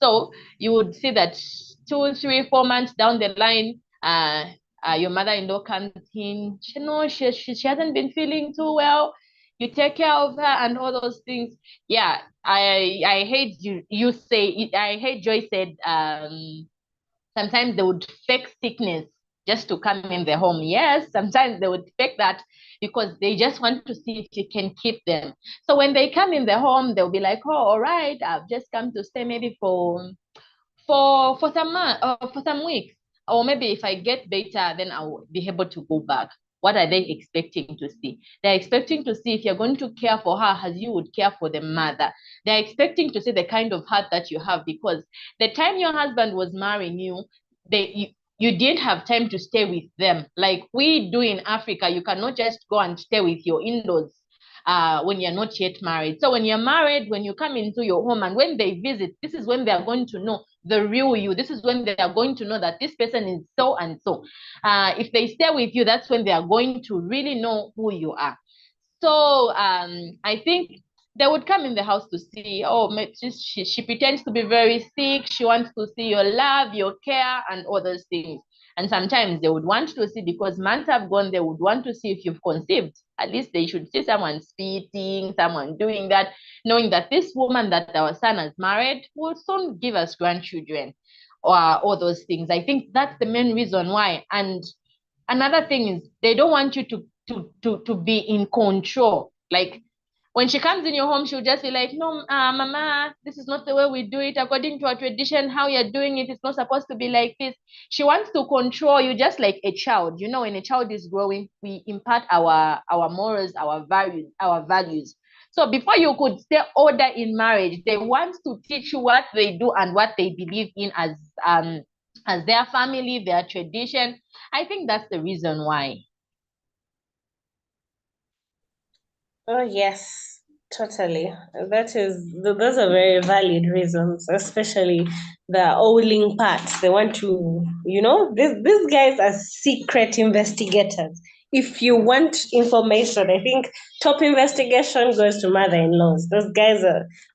So you would see that 2, 3, 4 months down the line, your mother-in-law comes in. She hasn't been feeling too well. You take care of her and all those things. Yeah, I hate you say. I hate Joy said. Sometimes they would fake sickness just to come in the home. Yes, sometimes they would fake that because they just want to see if you can keep them. So when they come in the home, they'll be like, "Oh, all right, I've just come to stay maybe for some month, for some weeks, or maybe if I get better, then I'll be able to go back." what are they expecting to see? They're expecting to see if you're going to care for her as you would care for the mother. They're expecting to see the kind of heart that you have, because the time your husband was marrying you, you didn't have time to stay with them. Like we do in Africa, you cannot just go and stay with your in-laws when you're not yet married. So when you're married, when you come into your home and when they visit, this is when they are going to know the real you. This is when they are going to know that this person is so and so. If they stay with you, that's when they are going to really know who you are. So I think they would come in the house to see, oh, she pretends to be very sick. She wants to see your love, your care, and all those things. And sometimes they would want to see, because months have gone, they would want to see if you've conceived. At least they should see someone spitting, someone doing that, knowing that this woman that our son has married will soon give us grandchildren, or all those things. I think that's the main reason why. And another thing is they don't want you to be in control. Like when she comes in your home, she'll just be like, no, mama, this is not the way we do it. According to our tradition, how you're doing it, it's not supposed to be like this. She wants to control you just like a child. You know, when a child is growing, we impart our morals, our values. So before you could stay order in marriage, they want to teach you what they do and what they believe in as their family, their tradition. I think that's the reason why. Oh, yes, totally. Those are very valid reasons, especially the owling part. They want to, these guys are secret investigators. If you want information, I think top investigation goes to mother-in-laws. Those guys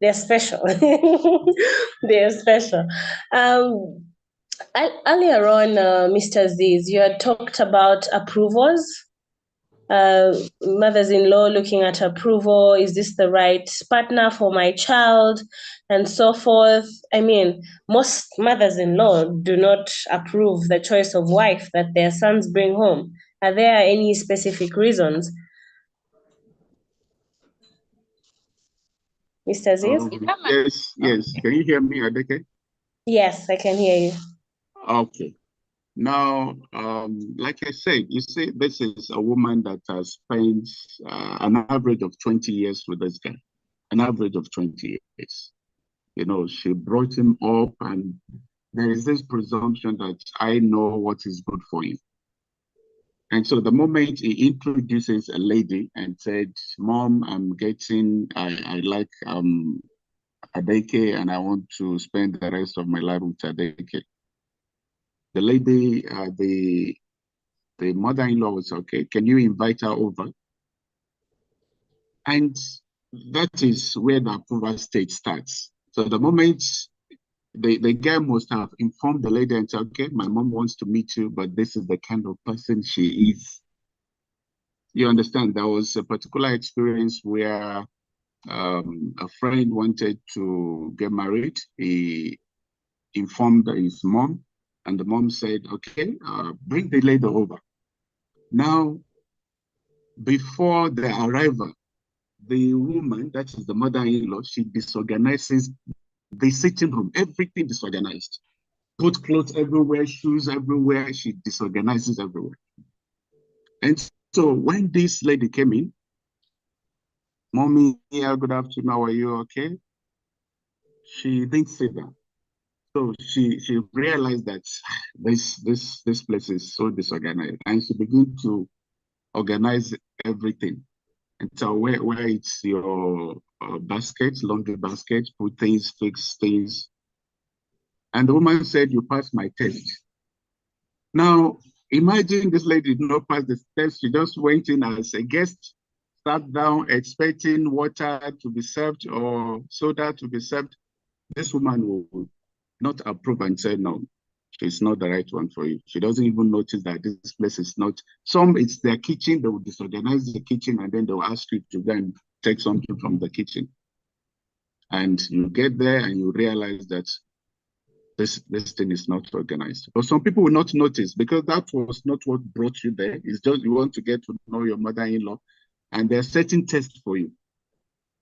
they're special. They're special. Earlier on, Mr. Ziz, you had talked about approvals. Mothers-in-law looking at approval, is this the right partner for my child, and so forth. I mean, most mothers-in-law do not approve the choice of wife that their sons bring home. Are there any specific reasons? Mr. Ziz? Yes. Can you hear me, Adeke? Yes, I can hear you. Okay. Now, like I said, you see, this is a woman that has spent an average of 20 years with this guy, an average of 20 years. You know, she brought him up, and there is this presumption that I know what is good for him. And so the moment he introduces a lady and said, Mom, I like Adeke, and I want to spend the rest of my life with Adeke. The lady, the mother-in-law was okay. Can you invite her over? And that is where the approval stage starts. So the moment the guy must have informed the lady and said, okay, my mom wants to meet you, but this is the kind of person she is. You understand, there was a particular experience where a friend wanted to get married. He informed his mom, and the mom said, okay, bring the lady over. Now, before the arrival, the woman, that is the mother-in-law, she disorganizes the sitting room, everything disorganized. Put clothes everywhere, shoes everywhere, she disorganizes everywhere. And so when this lady came in, Mommy, yeah, good afternoon, how are you, okay? She didn't say that. So she realized that this place is so disorganized, and she began to organize everything. And so where it's your basket, laundry basket, put things, fix things. And the woman said, you passed my test. Now, imagine this lady did not pass the test. She just went in as a guest, sat down expecting water to be served or soda to be served. This woman will not approve and say, no, she's not the right one for you. She doesn't even notice that this place is not, it's their kitchen, they will disorganize the kitchen, and then they'll ask you to go and take something from the kitchen. And you get there and you realize that this thing is not organized. But some people will not notice, because that was not what brought you there. It's just you want to get to know your mother-in-law, and they're setting tests for you.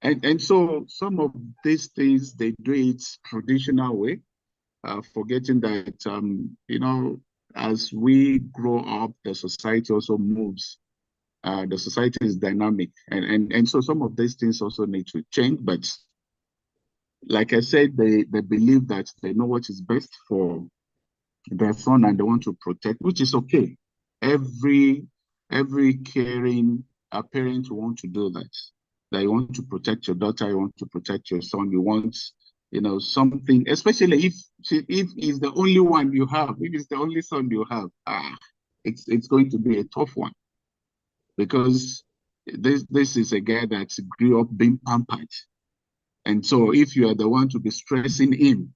And so some of these things, they do it traditional way, forgetting that, as we grow up, the society also moves the society is dynamic, and so some of these things also need to change. But like I said, they believe that they know what is best for their son and they want to protect, which is okay. Every caring parent want to do that. That you want to protect your daughter, you want to protect your son, you want, something, especially if he's the only one you have, if it's the only son you have, it's going to be a tough one, because this is a guy that grew up being pampered. And so if you are the one to be stressing him,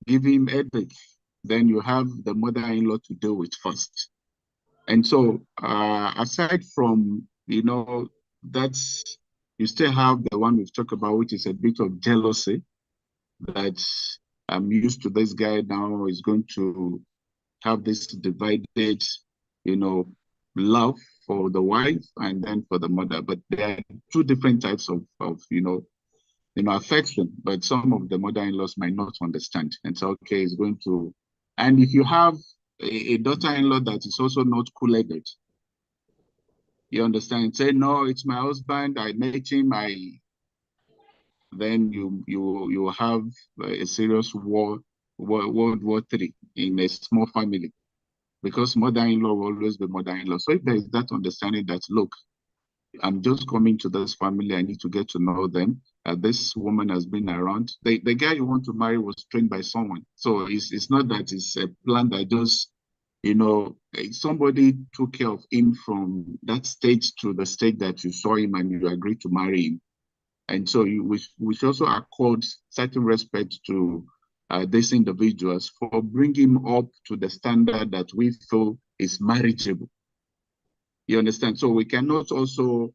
give him headache, then you have the mother-in-law to deal with first. And so aside from, that's, you still have the one we've talked about, which is a bit of jealousy, that I'm used to this guy now is going to have this divided, love for the wife and then for the mother. But there are two different types of affection, but some of the mother-in-laws might not understand. And so, okay, it's going to, and if you have a daughter-in-law that is also not cool-headed, you understand, say, no, it's my husband, I met him, then you have a serious World War III in a small family, because mother-in-law will always be mother-in-law. So if there is that understanding that, look, I'm just coming to this family, I need to get to know them. This woman has been around. The guy you want to marry was trained by someone. So it's not that it's a plan that just, somebody took care of him from that stage to the stage that you saw him and you agreed to marry him. And so we should also accord certain respect to these individuals for bringing him up to the standard that we feel is marriageable. You understand? So we cannot also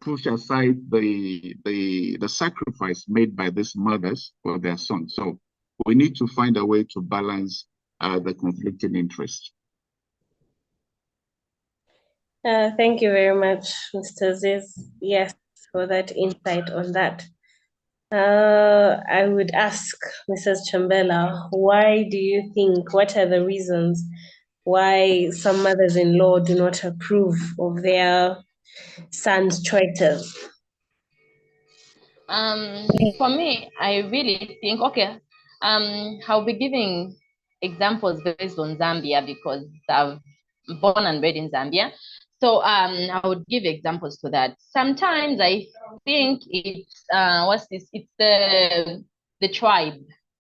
push aside the sacrifice made by these mothers for their sons. So we need to find a way to balance the conflicting interests. Thank you very much, Mr. Ziz. Yes, for that insight on that. I would ask Mrs. Chambela, why do you think, what are the reasons why some mothers-in-law do not approve of their sons' choices? For me, I really think, okay, I'll be giving examples based on Zambia because I've born and bred in Zambia. So I would give examples to that. Sometimes I think it's what's this? It's the tribe,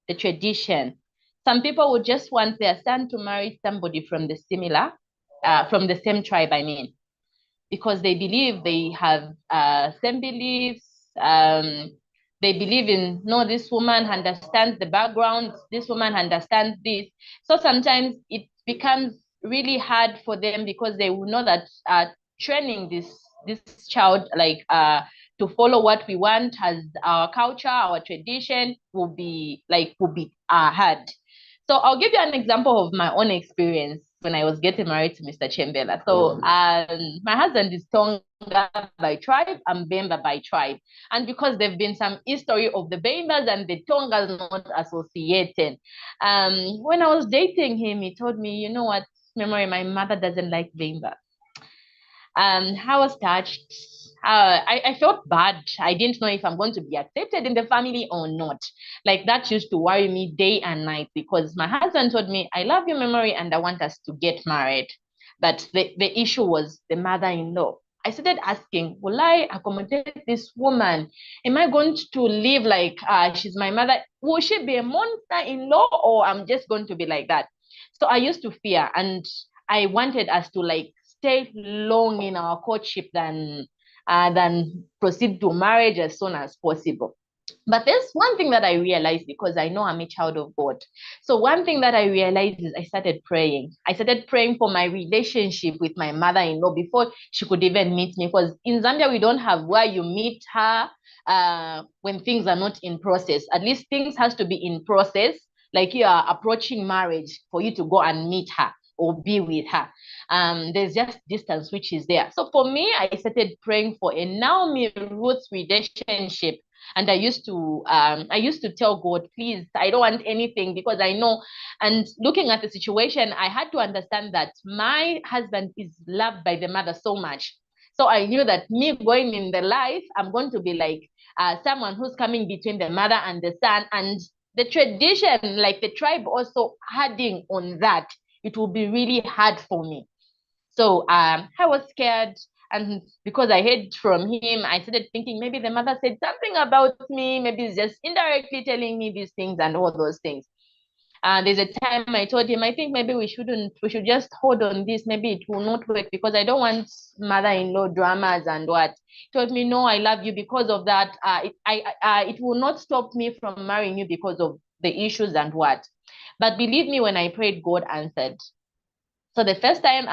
the tradition. Some people would just want their son to marry somebody from the from the same tribe, I mean, because they believe they have same beliefs. They believe in, no, this woman understands the background, this woman understands this. So sometimes it becomes really hard for them because they will know that training this child to follow what we want as our culture, our tradition will be hard. So I'll give you an example of my own experience when I was getting married to Mr. Chembela. So my husband is Tonga by tribe, I'm Bemba by tribe. And because there've been some history of the Bembas and the Tongas not associated. When I was dating him, he told me, you know what, Memory, my mother doesn't like Bemba. I was touched. I felt bad. I didn't know if I'm going to be accepted in the family or not. Like that used to worry me day and night because my husband told me, I love your Memory and I want us to get married. But the issue was the mother-in-law. I started asking, will I accommodate this woman? Am I going to live like she's my mother? Will she be a monster-in-law or I'm just going to be like that? So I used to fear and I wanted us to stay long in our courtship than proceed to marriage as soon as possible. But there's one thing that I realized because I know I'm a child of God. So one thing that I realized is I started praying. I started praying for my relationship with my mother-in-law before she could even meet me. Because in Zambia, we don't have where you meet her when things are not in process. At least things has to be in process, like you are approaching marriage for you to go and meet her or be with her. There's just distance which is there. So for me, I started praying for a Naomi Ruth relationship And I used to tell God, please, I don't want anything, because I know. And looking at the situation, I had to understand that my husband is loved by the mother so much. So I knew that me going in the life, I'm going to be like someone who's coming between the mother and the son. And the tradition, like the tribe also adding on that, it will be really hard for me. So I was scared. And because I heard from him, I started thinking maybe the mother said something about me, maybe it's just indirectly telling me these things and all those things. And there's a time I told him, I think maybe we should just hold on this. Maybe it will not work, because I don't want mother-in-law dramas and what. He told me, no, I love you because of that. It will not stop me from marrying you because of the issues and what. But believe me, when I prayed, God answered. So the first time,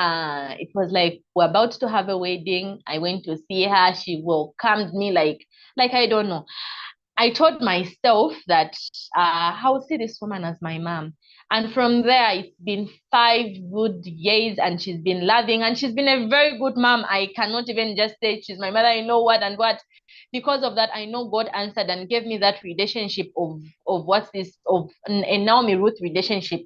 it was like we're about to have a wedding. I went to see her. She welcomed me like I don't know. I told myself that I will see this woman as my mom. And from there, it's been 5 good years, and she's been loving, and she's been a very good mom. I cannot even just say she's my mother-in-law, what and what. Because of that, I know God answered and gave me that relationship of what's this, of a Naomi Ruth relationship.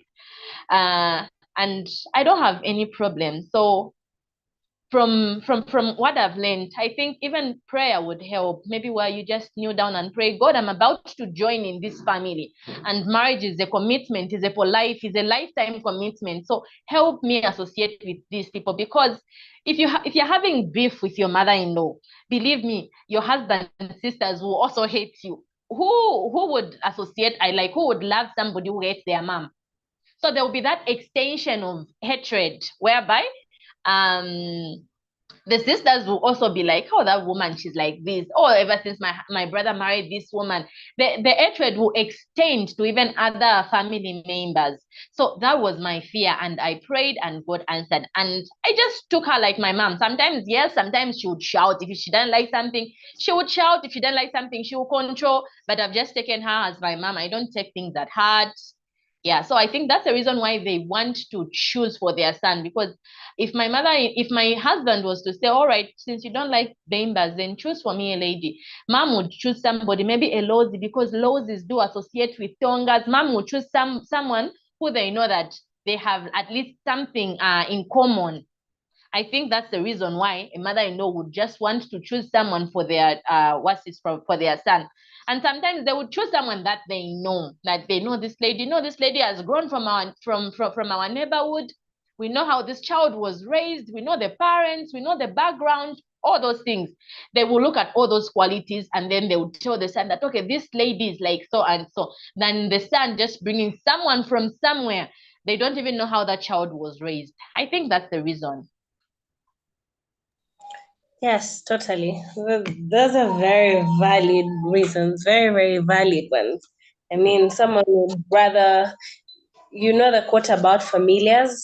Uh, and I don't have any problem. So from what I've learned, I think even prayer would help. Maybe where you just kneel down and pray, God, I'm about to join in this family. And marriage is a commitment, is a for life, is a lifetime commitment. So help me associate with these people, because if you're having beef with your mother-in-law, believe me, your husband and sisters will also hate you. Who would associate? Who would love somebody who hates their mom? So there will be that extension of hatred, whereby the sisters will also be like, oh, that woman, she's like this. Oh, ever since my brother married this woman, the hatred will extend to even other family members. So that was my fear, and I prayed and God answered. And I just took her like my mom. Sometimes, yes, sometimes she would shout. If she didn't like something, she would shout. If she didn't like something, she would control. But I've just taken her as my mom. I don't take things that hard. Yeah, so I think that's the reason why they want to choose for their son. Because if my husband was to say, all right, since you don't like bambas, then choose for me a lady, mom would choose somebody, maybe a Lozi, because Lozis do associate with Tongas. Mom would choose someone who they know that they have at least something in common. I think that's the reason why a mother-in-law would just want to choose someone for their for their son. And sometimes they would choose someone that they know this lady. This lady has grown from our neighborhood. We know how this child was raised. We know the parents. We know the background. All those things. They will look at all those qualities, and then they would tell the son that, okay, this lady is like so and so. Then the son just bringing someone from somewhere. They don't even know how that child was raised. I think that's the reason. Yes, totally. Those are very valid reasons, very, very valid ones. I mean, someone would rather, the quote about familiars,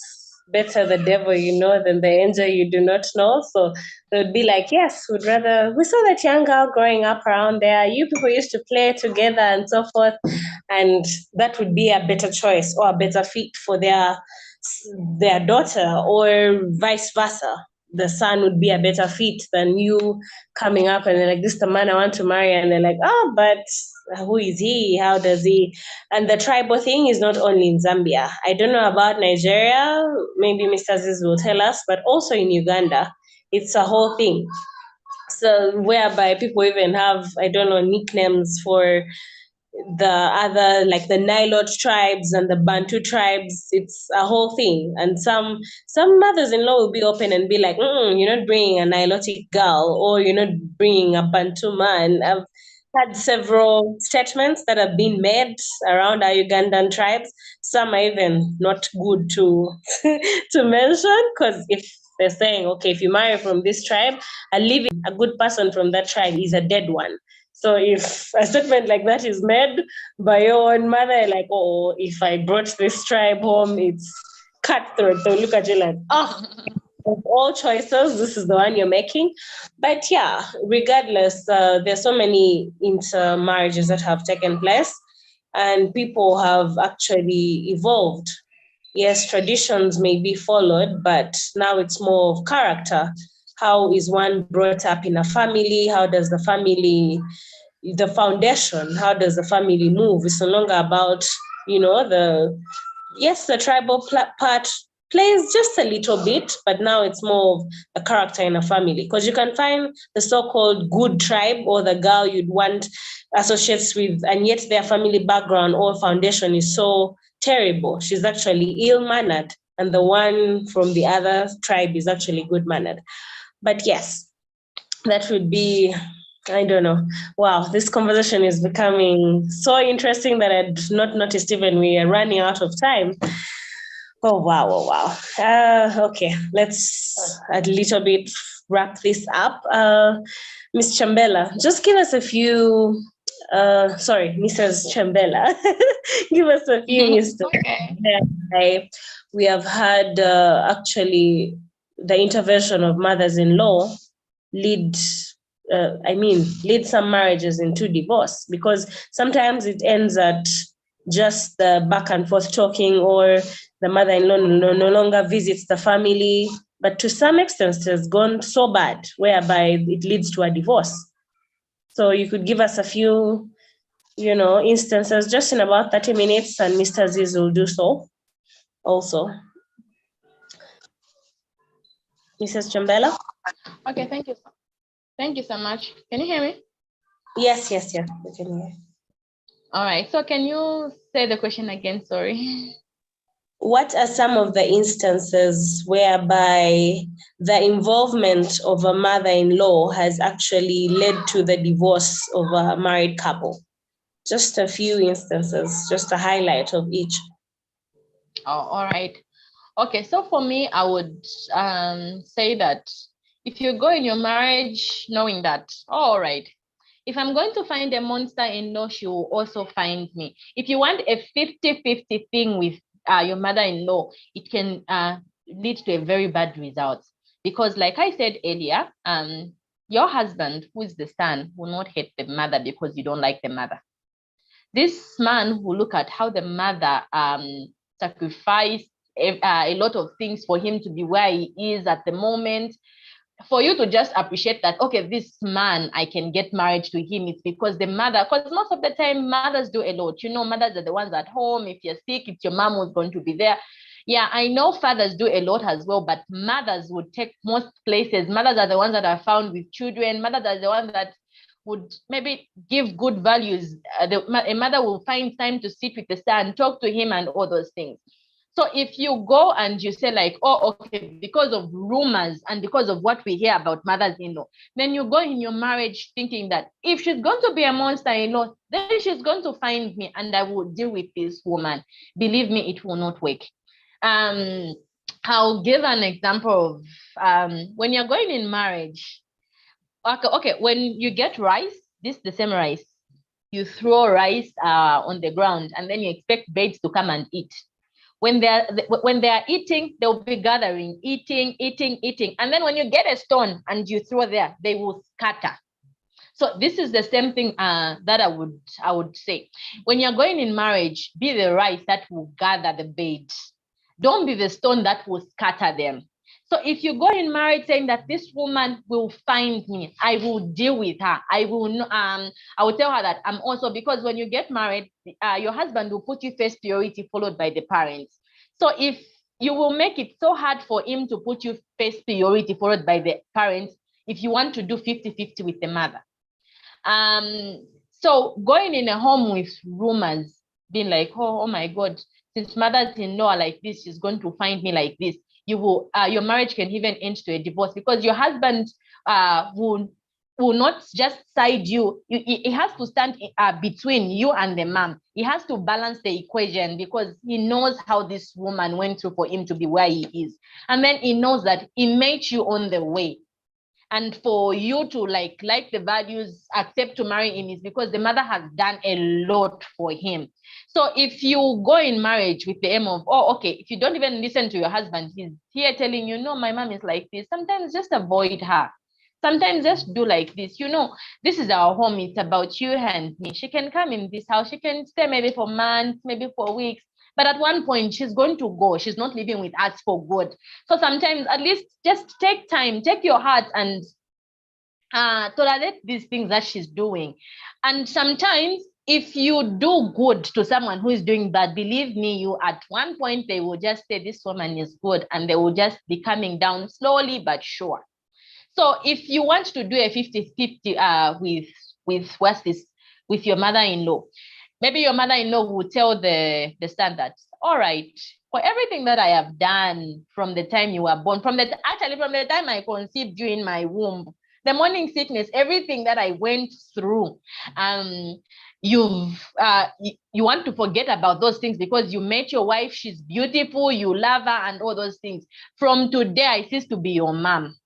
better the devil you know than the angel you do not know. So they would be like, yes, we saw that young girl growing up around there. You people used to play together and so forth. And that would be a better choice or a better fit for their daughter, or vice versa. The son would be a better fit than you coming up and they're like, this is the man I want to marry. And they're like, oh, but who is he? How does he? And the tribal thing is not only in Zambia. I don't know about Nigeria. Maybe Mr. Aziz will tell us, but also in Uganda, it's a whole thing. So whereby people even have, I don't know, nicknames for the other, like the Nilot tribes and the Bantu tribes. It's a whole thing. And some mothers-in-law will be open and be like, you're not bringing a Nilotic girl, or you're not bringing a Bantu man. I've had several statements that have been made around our Ugandan tribes. Some are even not good to to mention, because if they're saying, okay, if you marry from this tribe, a good person from that tribe is a dead one. So if a statement like that is made by your own mother, like, oh, if I brought this tribe home, it's cutthroat. They'll look at you like, oh, of all choices, this is the one you're making. But yeah, regardless, there's so many intermarriages that have taken place, and people have actually evolved. Yes, traditions may be followed, but now it's more of character. How is one brought up in a family? How does the family, the foundation, how does the family move? It's no longer about, the tribal part plays just a little bit, but now it's more of a character in a family, because you can find the so-called good tribe, or the girl you'd want associates with, and yet their family background or foundation is so terrible. She's actually ill-mannered, and the one from the other tribe is actually good-mannered. But yes, that would be, I don't know. Wow, this conversation is becoming so interesting that I'd not noticed even we are running out of time. Oh, wow, oh, wow. Okay, let's a little bit wrap this up. Ms. Chambella, just give us a few, Mrs. Chambella, give us a few instances. Okay. We have had actually the intervention of mothers-in-law lead some marriages into divorce, because sometimes it ends at just the back and forth talking, or the mother-in-law no longer visits the family. But to some extent, it has gone so bad whereby it leads to a divorce. So you could give us a few, instances just in about 30 minutes, and Mr. Aziz will do so also. Mrs. Chambella? Okay, thank you. Thank you so much. Can you hear me? Yes, we can hear. All right, so can you say the question again? Sorry. What are some of the instances whereby the involvement of a mother-in-law has actually led to the divorce of a married couple? Just a few instances, just a highlight of each. Oh, all right. Okay, so for me, I would say that if you go in your marriage knowing that, all right, if I'm going to find a monster-in-law, she will also find me. If you want a 50-50 thing with your mother-in-law, it can lead to a very bad result. Because like I said earlier, your husband, who is the son, will not hate the mother because you don't like the mother. This man will look at how the mother sacrificed a lot of things for him to be where he is at the moment. For you to just appreciate that, okay, this man, I can get married to him, it's because the mother, because most of the time mothers do a lot. Mothers are the ones at home. If you're sick, it's your mom who's going to be there. Yeah, I know fathers do a lot as well, but mothers would take most places. Mothers are the ones that are found with children. Mothers are the ones that would maybe give good values. A mother will find time to sit with the son, talk to him, and all those things. So if you go and you say like, oh, okay, because of rumors and because of what we hear about mothers-in-law, then you go in your marriage thinking that if she's going to be a monster-in-law, then she's going to find me and I will deal with this woman. Believe me, it will not work. I'll give an example of when you're going in marriage. Okay, when you get rice, this is the same rice. You throw rice on the ground and then you expect birds to come and eat. When they are eating, they'll be gathering, eating. And then when you get a stone and you throw there, they will scatter. So this is the same thing that I would say. When you're going in marriage, be the rice that will gather the birds. Don't be the stone that will scatter them. So if you go in marriage saying that this woman will find me, I will deal with her. I will tell her that I'm also, because when you get married, your husband will put you first priority, followed by the parents. So if you will make it so hard for him to put you first priority, followed by the parents, if you want to do 50-50 with the mother. So going in a home with rumors, being like, oh my God, since mothers-in-law are like this, she's going to find me like this. You will, your marriage can even end to a divorce, because your husband will not just side you. He has to stand between you and the mom. He has to balance the equation, because he knows how this woman went through for him to be where he is. And then he knows that he made you on the way. And for you to like the values, accept to marry him, is because the mother has done a lot for him. So if you go in marriage with the aim of, oh, okay, if you don't even listen to your husband, he's here telling you, no, my mom is like this, sometimes just avoid her. Sometimes just do like this. This is our home. It's about you and me. She can come in this house. She can stay maybe for months, maybe for weeks. But at one point, she's going to go. She's not living with us for good. So sometimes, at least just take time, take your heart and tolerate these things that she's doing. And sometimes if you do good to someone who is doing bad, believe me, you at one point they will just say this woman is good, and they will just be coming down slowly but sure. So if you want to do a 50-50 with what's this, with your mother-in-law, maybe your mother-in-law will tell the son that, all right, for everything that I have done from the time you were born, from the time I conceived you in my womb, the morning sickness, everything that I went through, you want to forget about those things because you met your wife, she's beautiful, you love her, and all those things. From today, I cease to be your mom.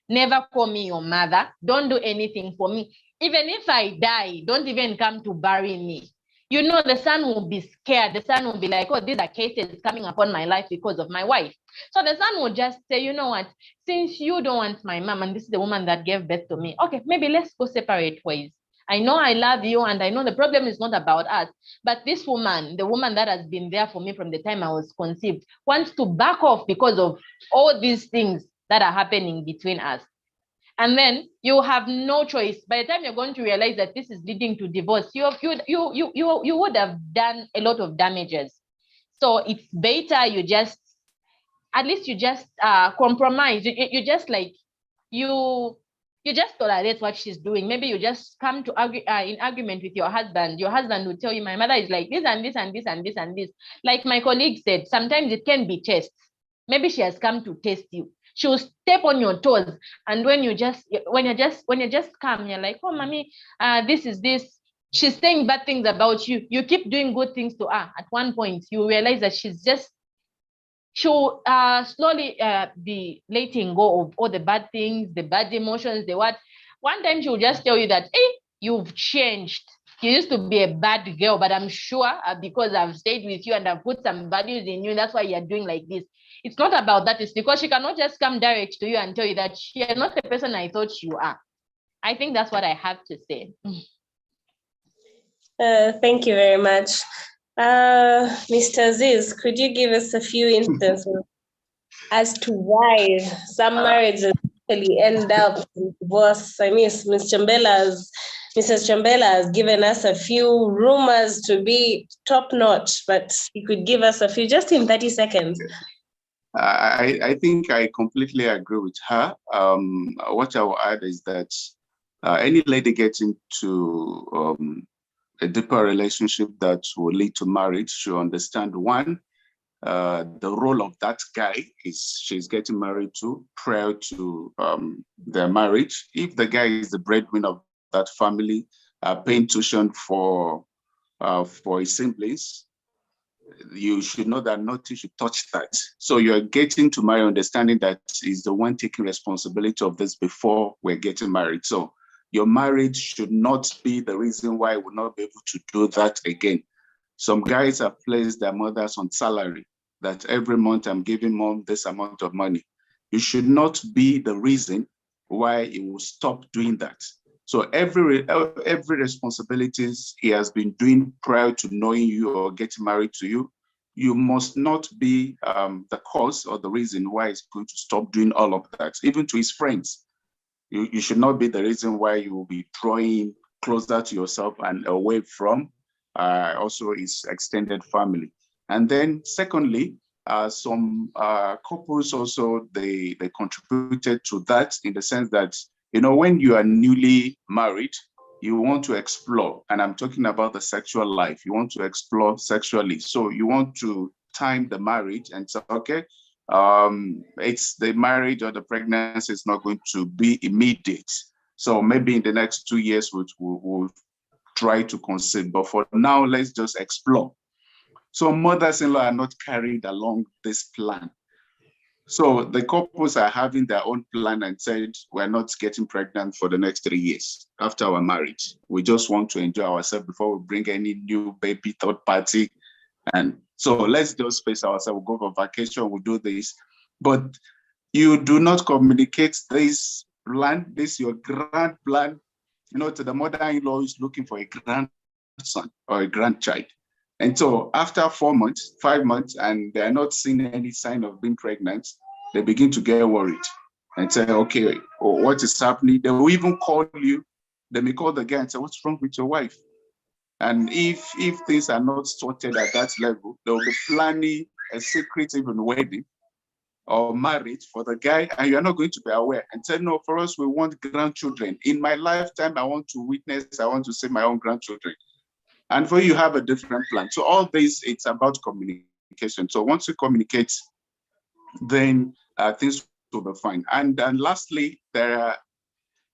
Never call me your mother. Don't do anything for me. Even if I die, don't even come to bury me. You know, the son will be scared. The son will be like, oh, these are cases coming upon my life because of my wife. So the son will just say, you know what, since you don't want my mom, and this is the woman that gave birth to me, okay, maybe let's go separate ways. I know I love you, and I know the problem is not about us, but this woman, the woman that has been there for me from the time I was conceived, wants to back off because of all these things that are happening between us. And then you have no choice. By the time you're going to realize that this is leading to divorce, you would have done a lot of damages. So it's better you just, at least you just compromise. You just like, you just tolerate what she's doing. Maybe you just come to argue in argument with your husband. Your husband will tell you, my mother is like this and this and this and this and this. Like my colleague said, sometimes it can be tests. Maybe she has come to test you. She will step on your toes, and when you just come, you're like, oh, mommy, this is this. She's saying bad things about you. You keep doing good things to her. At one point, you realize that she'll slowly be letting go of all the bad things, the bad emotions, the what. One time she'll just tell you that, hey, you've changed. You used to be a bad girl, but I'm sure because I've stayed with you and I've put some values in you, that's why you're doing like this. It's not about that. It's because she cannot just come direct to you and tell you that you're not the person I thought you are. I think that's what I have to say. Thank you very much. Mr. Aziz, could you give us a few instances as to why some marriages actually end up in divorce? I mean, Mrs. Chambela has given us a few rumors to be top-notch, but he could give us a few just in 30 seconds. I think I completely agree with her. What I will add is that any lady gets into a deeper relationship that will lead to marriage should understand, one, the role of that guy is she's getting married to prior to their marriage. If the guy is the breadwinner of that family, paying tuition for his siblings, you should know that nothing should touch that. So you're getting to marry understanding that is the one taking responsibility of this before we're getting married. So your marriage should not be the reason why we'll not be able to do that again. Some guys have placed their mothers on salary that every month I'm giving mom this amount of money. You should not be the reason why it will stop doing that. So every responsibilities he has been doing prior to knowing you or getting married to you, you must not be the cause or the reason why he's going to stop doing all of that. Even to his friends, you should not be the reason why you will be drawing closer to yourself and away from also his extended family. And then secondly, some couples also, they contributed to that in the sense that, you know, when you are newly married, you want to explore, and I'm talking about the sexual life. You want to explore sexually. So you want to time the marriage and say, okay, it's the marriage or the pregnancy is not going to be immediate. So maybe in the next 2 years, we'll try to conceive. But for now, let's just explore. So mothers-in-law are not carried along this plan. So the couples are having their own plan and said, we're not getting pregnant for the next 3 years after our marriage. We just want to enjoy ourselves before we bring any new baby, third party. And so let's just space ourselves, we'll go for vacation, we'll do this. But you do not communicate this plan, this your grand plan, you know, to the mother-in-law who's looking for a grandson or a grandchild. And so after 4 months, 5 months, and they're not seeing any sign of being pregnant, they begin to get worried. and say, okay, what is happening? They will even call you. They may call the guy and say, what's wrong with your wife? And if things are not sorted at that level, they will be planning a secret even wedding or marriage for the guy, and you're not going to be aware. And say, no, for us, we want grandchildren. In my lifetime, I want to see my own grandchildren. And for you have a different plan. So all this, it's about communication. So once you communicate, then things will be fine. And then lastly, there are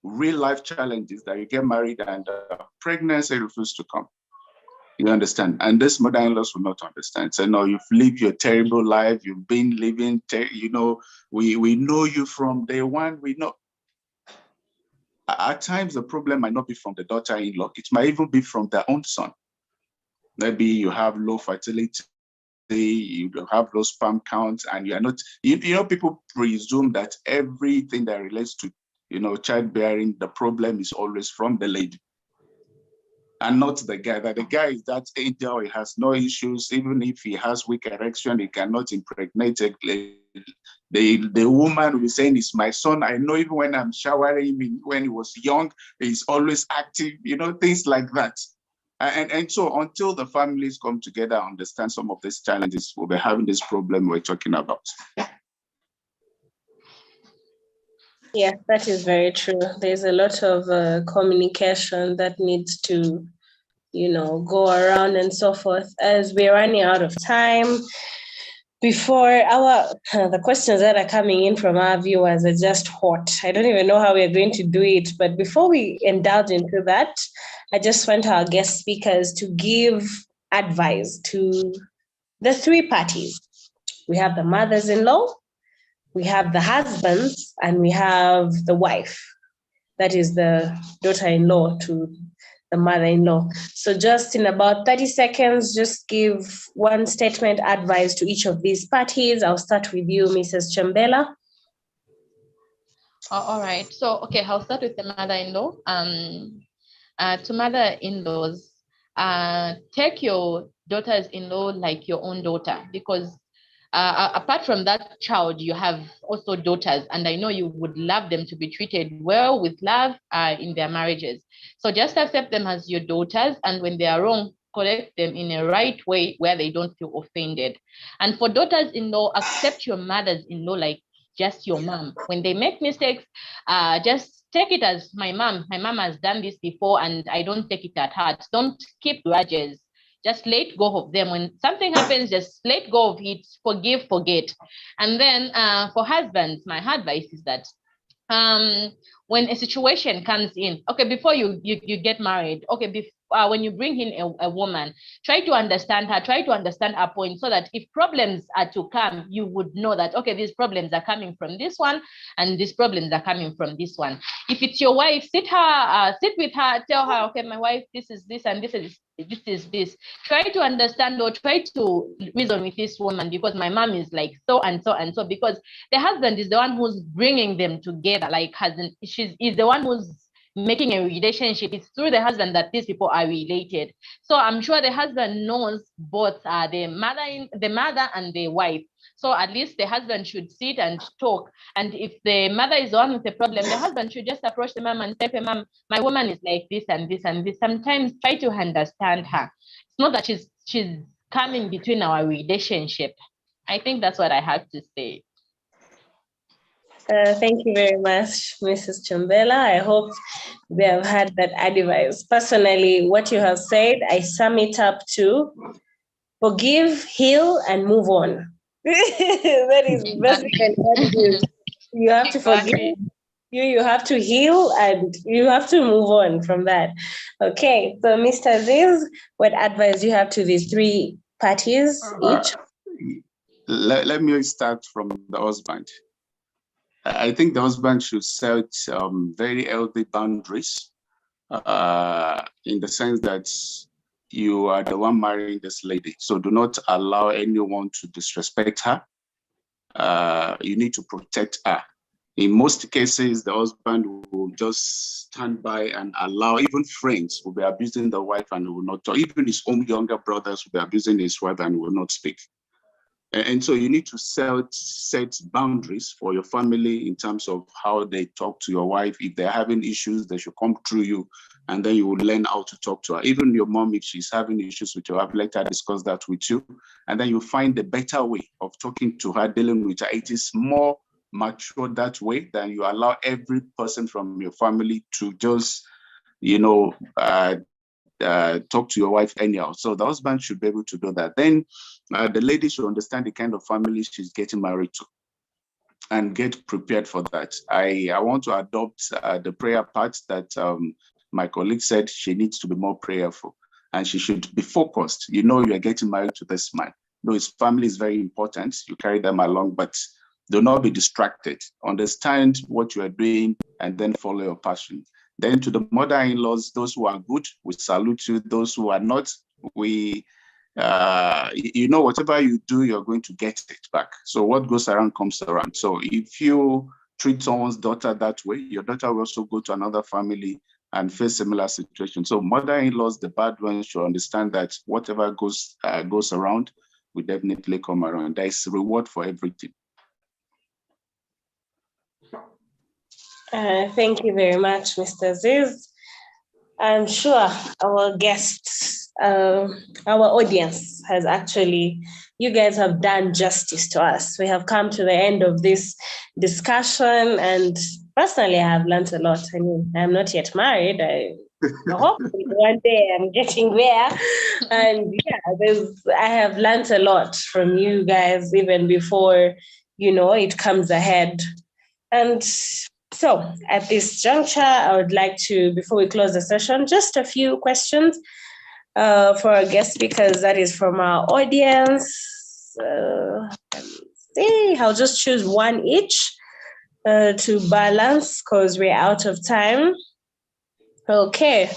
real life challenges that you get married and pregnancy refuses to come. You understand? And this mother-in-laws will not understand. So no, you've lived your terrible life. You've been living, we know you from day one. We know. At times, the problem might not be from the daughter-in-law. It might even be from their own son. Maybe you have low fertility, you have low sperm counts, and you are not, people presume that everything that relates to, childbearing, the problem is always from the lady and not the guy. That the guy is that angel, he has no issues. Even if he has weak erection, he cannot impregnate the woman will be saying, it's my son. I know even when I'm showering him when he was young, he's always active, things like that. And so until the families come together, understand some of these challenges, we'll be having this problem we're talking about. Yeah, that is very true. There's a lot of communication that needs to, go around and so forth. As we're running out of time, before the questions that are coming in from our viewers are just hot. I don't even know how we're going to do it. But before we indulge into that, I just want our guest speakers to give advice to the three parties. We have the mothers-in-law, we have the husbands, and we have the wife. That is the daughter-in-law to the mother-in-law. So just in about 30 seconds, just give one statement advice to each of these parties. I'll start with you, Mrs. Chambela. All right. So, okay, I'll start with the mother-in-law. To mother-in-laws, take your daughters-in-law like your own daughter, because apart from that child, you have also daughters, and I know you would love them to be treated well with love in their marriages. So just accept them as your daughters, and when they are wrong, correct them in a right way where they don't feel offended. And for daughters-in-law, accept your mothers-in-law like just your mom. When they make mistakes, just take it as my mom. My mom has done this before, and I don't take it at heart. Don't keep grudges. Just let go of them. When something happens, just let go of it, forgive, forget. And then for husbands, my advice is that when a situation comes in, okay, before you get married, okay, when you bring in a woman, try to understand her point, so that if problems are to come, you would know that, okay, these problems are coming from this one, and these problems are coming from this one. If it's your wife, sit with her, tell her, okay, my wife, this is this, and this is this. Try to understand or try to reason with this woman, because my mom is like so and so and so, because the husband is the one who's bringing them together, like is the one who's making a relationship. It's through the husband that these people are related. So I'm sure the husband knows both the mother and the wife. So at least the husband should sit and talk. And if the mother is the one with the problem, the husband should just approach the mom and say, hey, mom, my woman is like this and this and this. Sometimes try to understand her. It's not that she's coming between our relationship. I think that's what I have to say. Thank you very much, Mrs. Chambela. I hope they have had that advice. Personally, what you have said, I sum it up to forgive, heal, and move on. That is basically what it is. You have to forgive, you have to heal, and you have to move on from that. Okay, so Mr. Aziz, what advice do you have to these three parties each? Let me start from the husband. I think the husband should set very healthy boundaries in the sense that you are the one marrying this lady. So do not allow anyone to disrespect her. You need to protect her. In most cases, the husband will just stand by and allow, even friends will be abusing the wife and will not talk. Even his own younger brothers will be abusing his wife and will not speak. And so you need to set boundaries for your family in terms of how they talk to your wife. If they're having issues, they should come through you, and then you will learn how to talk to her. Even your mom, if she's having issues with your wife, let her discuss that with you. And then you find a better way of talking to her, dealing with her. It is more mature that way than you allow every person from your family to just, talk to your wife anyhow. So the husband should be able to do that. Then the lady should understand the kind of family she's getting married to and get prepared for that. I want to adopt the prayer part that my colleague said. She needs to be more prayerful and she should be focused. You are getting married to this man. His family is very important. You carry them along, but do not be distracted. Understand what you are doing and then follow your passion. Then to the mother-in-laws, those who are good, we salute you. Those who are not, we, whatever you do, you're going to get it back. So what goes around comes around. So if you treat someone's daughter that way, your daughter will also go to another family and face similar situations. So mother-in-laws, the bad ones, should understand that whatever goes around will definitely come around. There is a reward for everything. Thank you very much, Mr. Aziz. I'm sure our guests, our audience has actually, you guys have done justice to us. We have come to the end of this discussion, and personally, I have learned a lot. I mean, I'm not yet married. I hope one day I'm getting there. And yeah, I have learned a lot from you guys even before, it comes ahead. And so at this juncture, I would like to, before we close the session, just a few questions for our guests, because that is from our audience. Let's see, I'll just choose one each to balance because we're out of time. Okay.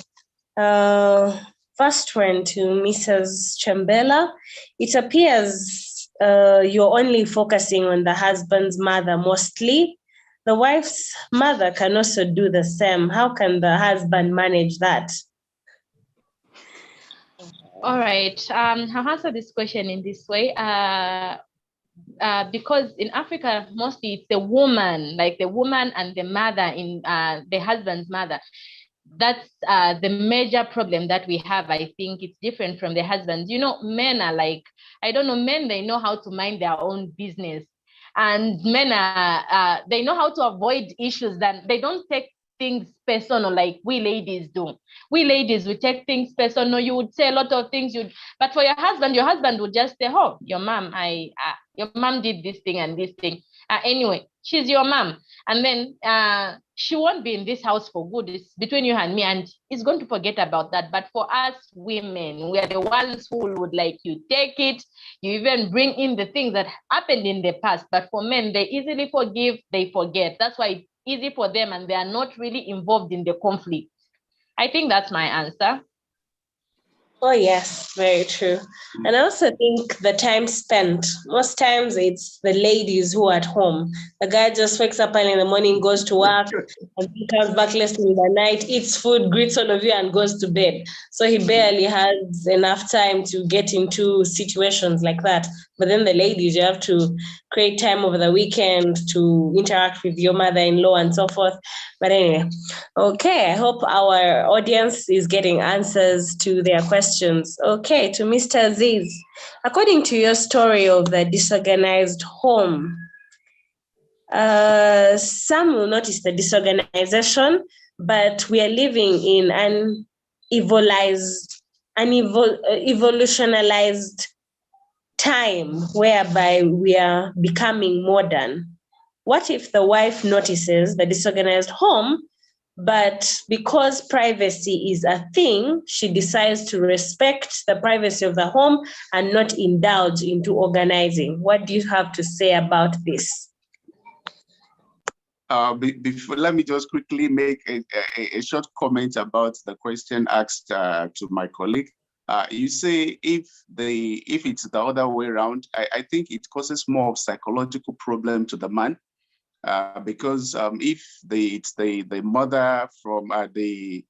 First one to Mrs. Chambela. It appears you're only focusing on the husband's mother mostly. The wife's mother can also do the same. How can the husband manage that? All right. I'll answer this question in this way. Because in Africa, mostly it's the woman, like the woman and the mother in the husband's mother. That's the major problem that we have. I think it's different from the husbands. Men are like, men, they know how to mind their own business. And men are, they know how to avoid issues. That they don't take things personal like we ladies do. We ladies, we take things personal. You would say a lot of things. But for your husband would just say, "Oh, your mom, your mom did this thing and this thing. Anyway, she's your mom, and then she won't be in this house for good. It's between you and me, and he's going to forget about that." But for us women, we are the ones who would like, you take it, you even bring in the things that happened in the past. But for men, they easily forgive, they forget. That's why it's easy for them, and they are not really involved in the conflict. I think that's my answer. Oh, yes, very true. And I also think the time spent, most times it's the ladies who are at home. The guy just wakes up early in the morning, goes to work, and he comes back late in the night, eats food, greets all of you, and goes to bed. So he barely has enough time to get into situations like that. But then the ladies, you have to create time over the weekend to interact with your mother-in-law and so forth. But anyway, okay, I hope our audience is getting answers to their questions. Okay, to Mr. Aziz, according to your story of the disorganized home, some will notice the disorganization, but we are living in an evolutionalized time whereby we are becoming modern. What if the wife notices the disorganized home, but because privacy is a thing, she decides to respect the privacy of the home and not indulge into organizing? What do you have to say about this? Before, let me just quickly make a short comment about the question asked to my colleague. You say if it's the other way around, I think it causes more of psychological problem to the man, because if it's the mother from the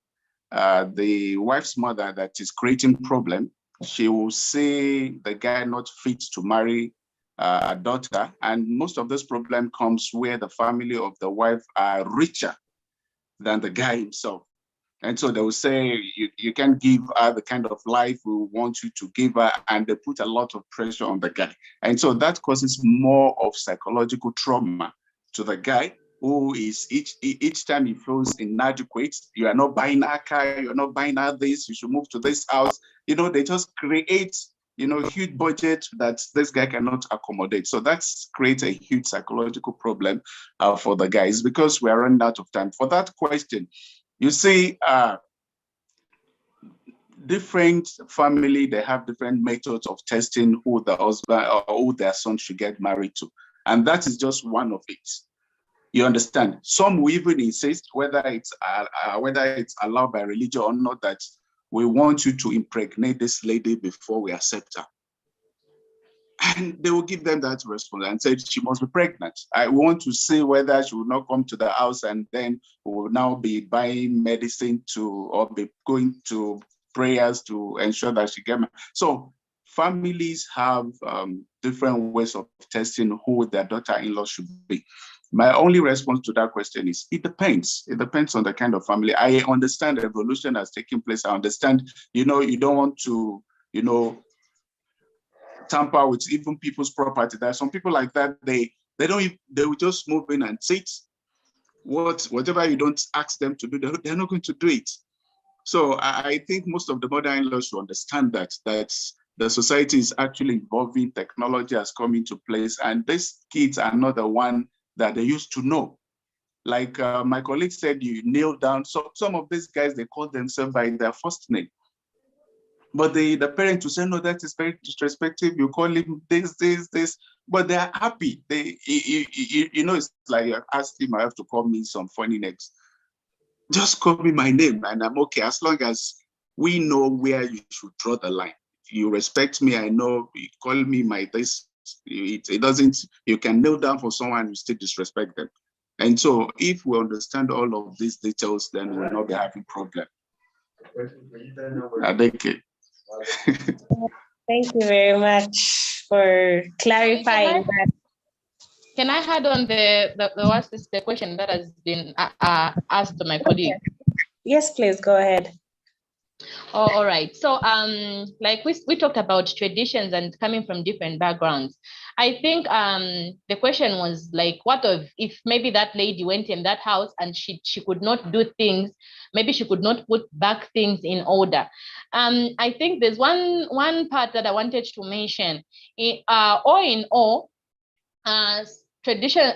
wife's mother that is creating problem, she will say the guy not fit to marry a daughter, and most of this problem comes where the family of the wife are richer than the guy himself. And so they will say, you can't give her the kind of life we want you to give her, and they put a lot of pressure on the guy. And so that causes more of psychological trauma to the guy, who is each time he feels inadequate. You are not buying a car, you're not buying her this, you should move to this house. They just create, huge budget that this guy cannot accommodate. So that creates a huge psychological problem for the guys, because we are running out of time. For that question, you see, different family, they have different methods of testing who the husband or who their son should get married to. And that is just one of it. You understand? Some will even insist, whether it's allowed by religion or not, that we want you to impregnate this lady before we accept her. And they will give them that response and say she must be pregnant. I want to see whether she will not come to the house, and then we will now be buying medicine or be going to prayers to ensure that she gets married. So families have different ways of testing who their daughter-in-law should be. My only response to that question is, it depends. It depends on the kind of family. I understand the evolution has taken place. I understand, you don't want to, tamper with even people's property. There are some people like that, they will just move in and sit. Whatever you don't ask them to do, they're not going to do it. So I think most of the mother-in-laws should understand that the society is actually evolving, technology has come into place, and these kids are not the one that they used to know. Like my colleague said, you kneel down. So some of these guys, they call themselves by their first name. But the parents will say, no, that is very disrespectful. You call him this. But they're happy. It's like you asked him, I have to call me some funny names. Just call me my name and I'm okay, as long as we know where you should draw the line. You respect me, I know, you call me my this. It doesn't, you can kneel down for someone and still disrespect them. And so if we understand all of these details, then we'll not be having problem. I think it. Thank you very much for clarifying that. Can I add on the question that has been asked to my colleague? Yes, please go ahead. Oh, all right. So like we talked about traditions and coming from different backgrounds. I think the question was like, what if maybe that lady went in that house and she could not do things, maybe she could not put back things in order. I think there's one part that I wanted to mention. All in all, tradition,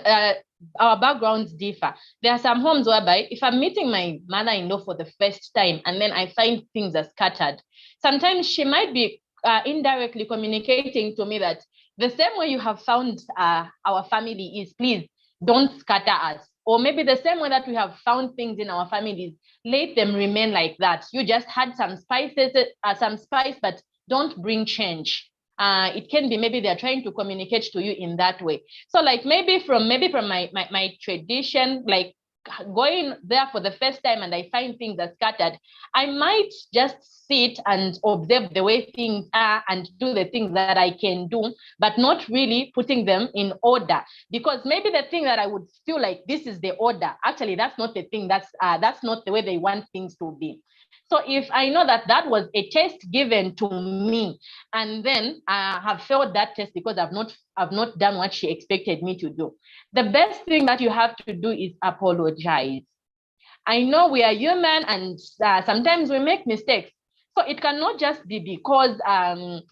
our backgrounds differ. There are some homes whereby if I'm meeting my mother-in-law for the first time and then I find things are scattered, sometimes she might be indirectly communicating to me that the same way you have found our family is, please don't scatter us. Or maybe the same way that we have found things in our families, let them remain like that. You just had some spice, but don't bring change. It can be maybe they're trying to communicate to you in that way. So like maybe from my tradition, like going there for the first time and I find things are scattered, I might just sit and observe the way things are and do the things that I can do, but not really putting them in order, because maybe the thing that I would feel like this is the order, actually that's not the thing, that's not the way they want things to be. So if I know that was a test given to me, and then I have failed that test because I've not done what she expected me to do, the best thing that you have to do is apologize. I know we are human and sometimes we make mistakes. So it cannot just be because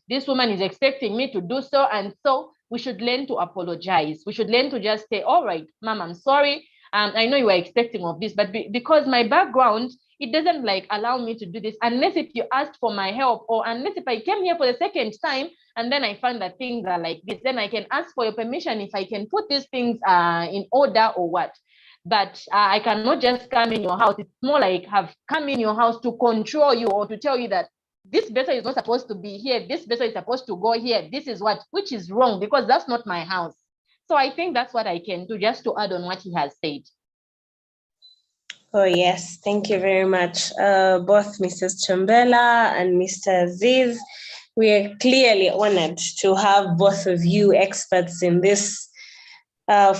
this woman is expecting me to do so, and so we should learn to apologize. We should learn to just say, all right, ma'am, I'm sorry. I know you were expecting of this, but because my background, it doesn't like allow me to do this unless if you asked for my help, or unless if I came here for the second time and then I find that things are like this, then I can ask for your permission if I can put these things in order or what. But I cannot just come in your house. It's more like have come in your house to control you or to tell you that this better is not supposed to be here, this better is supposed to go here, this is which is wrong, because that's not my house. So I think that's what I can do, just to add on what he has said. Oh, yes. Thank you very much, both Mrs. Chambela and Mr. Aziz. We are clearly honored to have both of you experts in this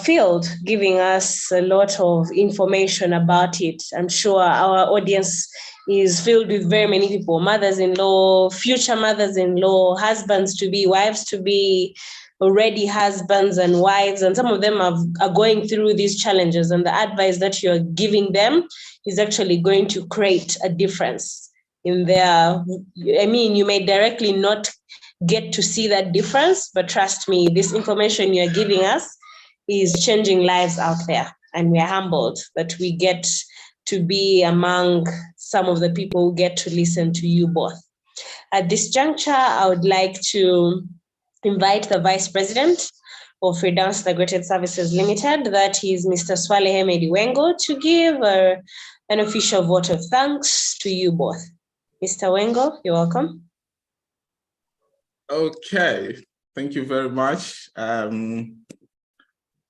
field, giving us a lot of information about it. I'm sure our audience is filled with very many people, mothers-in-law, future mothers-in-law, husbands-to-be, wives-to-be, already husbands and wives, and some of them are going through these challenges, and the advice that you're giving them is actually going to create a difference in their, I mean, you may directly not get to see that difference, but trust me, this information you're giving us is changing lives out there, and we are humbled that we get to be among some of the people who get to listen to you both. At this juncture, I would like to invite the Vice President of Freedance Integrated Services Limited, that is Mr. Swalehe Wengo, to give an official vote of thanks to you both. Mr. Wengo, you're welcome. Okay, thank you very much.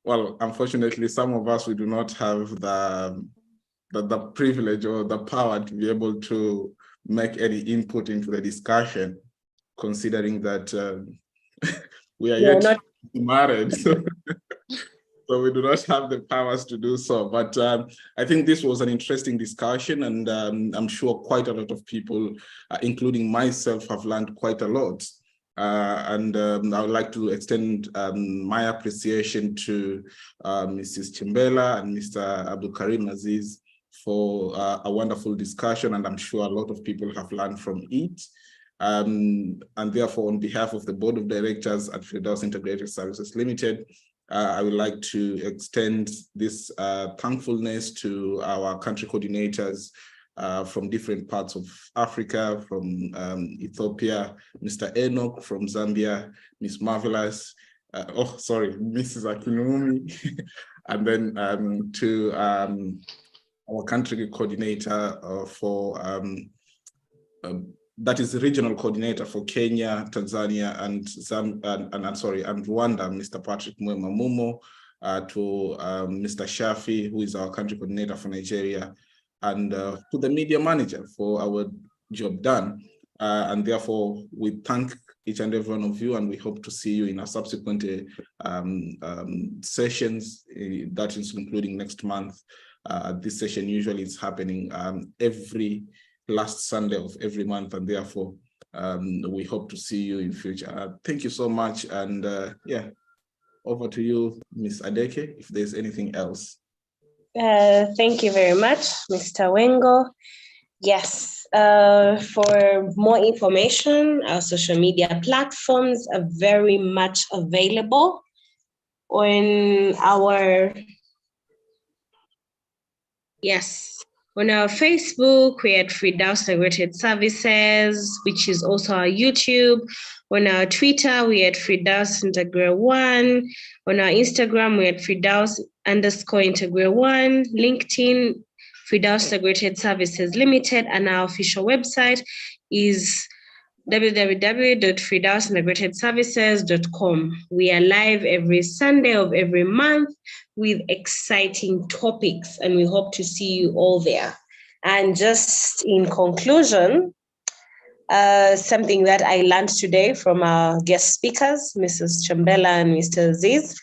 Well, unfortunately, some of us, we do not have the privilege or the power to be able to make any input into the discussion, considering that we are yet not married. So we do not have the powers to do so. But I think this was an interesting discussion, and I'm sure quite a lot of people, including myself, have learned quite a lot. I would like to extend my appreciation to Mrs. Chimbela and Mr. Abdul Karim Aziz for a wonderful discussion, and I'm sure a lot of people have learned from it. And therefore, on behalf of the Board of Directors at Freedance Integrated Services Limited, I would like to extend this thankfulness to our country coordinators from different parts of Africa, from Ethiopia, Mr. Enoch from Zambia, Miss Marvelous, Mrs. Akinumi, and then to our country coordinator that is the regional coordinator for Kenya, Tanzania, and Rwanda, Mr. Patrick Mwema Mumo, to Mr. Shafi, who is our country coordinator for Nigeria, and to the media manager for our job done. And therefore, we thank each and every one of you, and we hope to see you in our subsequent sessions, that is including next month. This session usually is happening every last Sunday of every month, and therefore we hope to see you in future. Thank you so much, and yeah, over to you, Ms. Adeke, if there's anything else. Thank you very much, Mr. Wengo. Yes, for more information, our social media platforms are very much available on our, on our Facebook. We're at Freedance Integrated Services, which is also our YouTube. On our Twitter, we're at Freedance Integrated One. On our Instagram, we're at Freedance_Integrated One. LinkedIn, Freedance Integrated Services Limited, and our official website is www.freedanceintegratedservices.com. We are live every Sunday of every month with exciting topics, and we hope to see you all there. And just in conclusion, something that I learned today from our guest speakers, Mrs. Chambela and Mr. Aziz.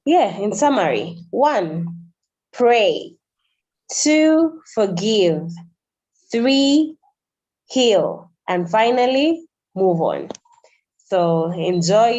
In summary, 1, pray. 2, forgive. 3, heal. And finally, move on. So enjoy your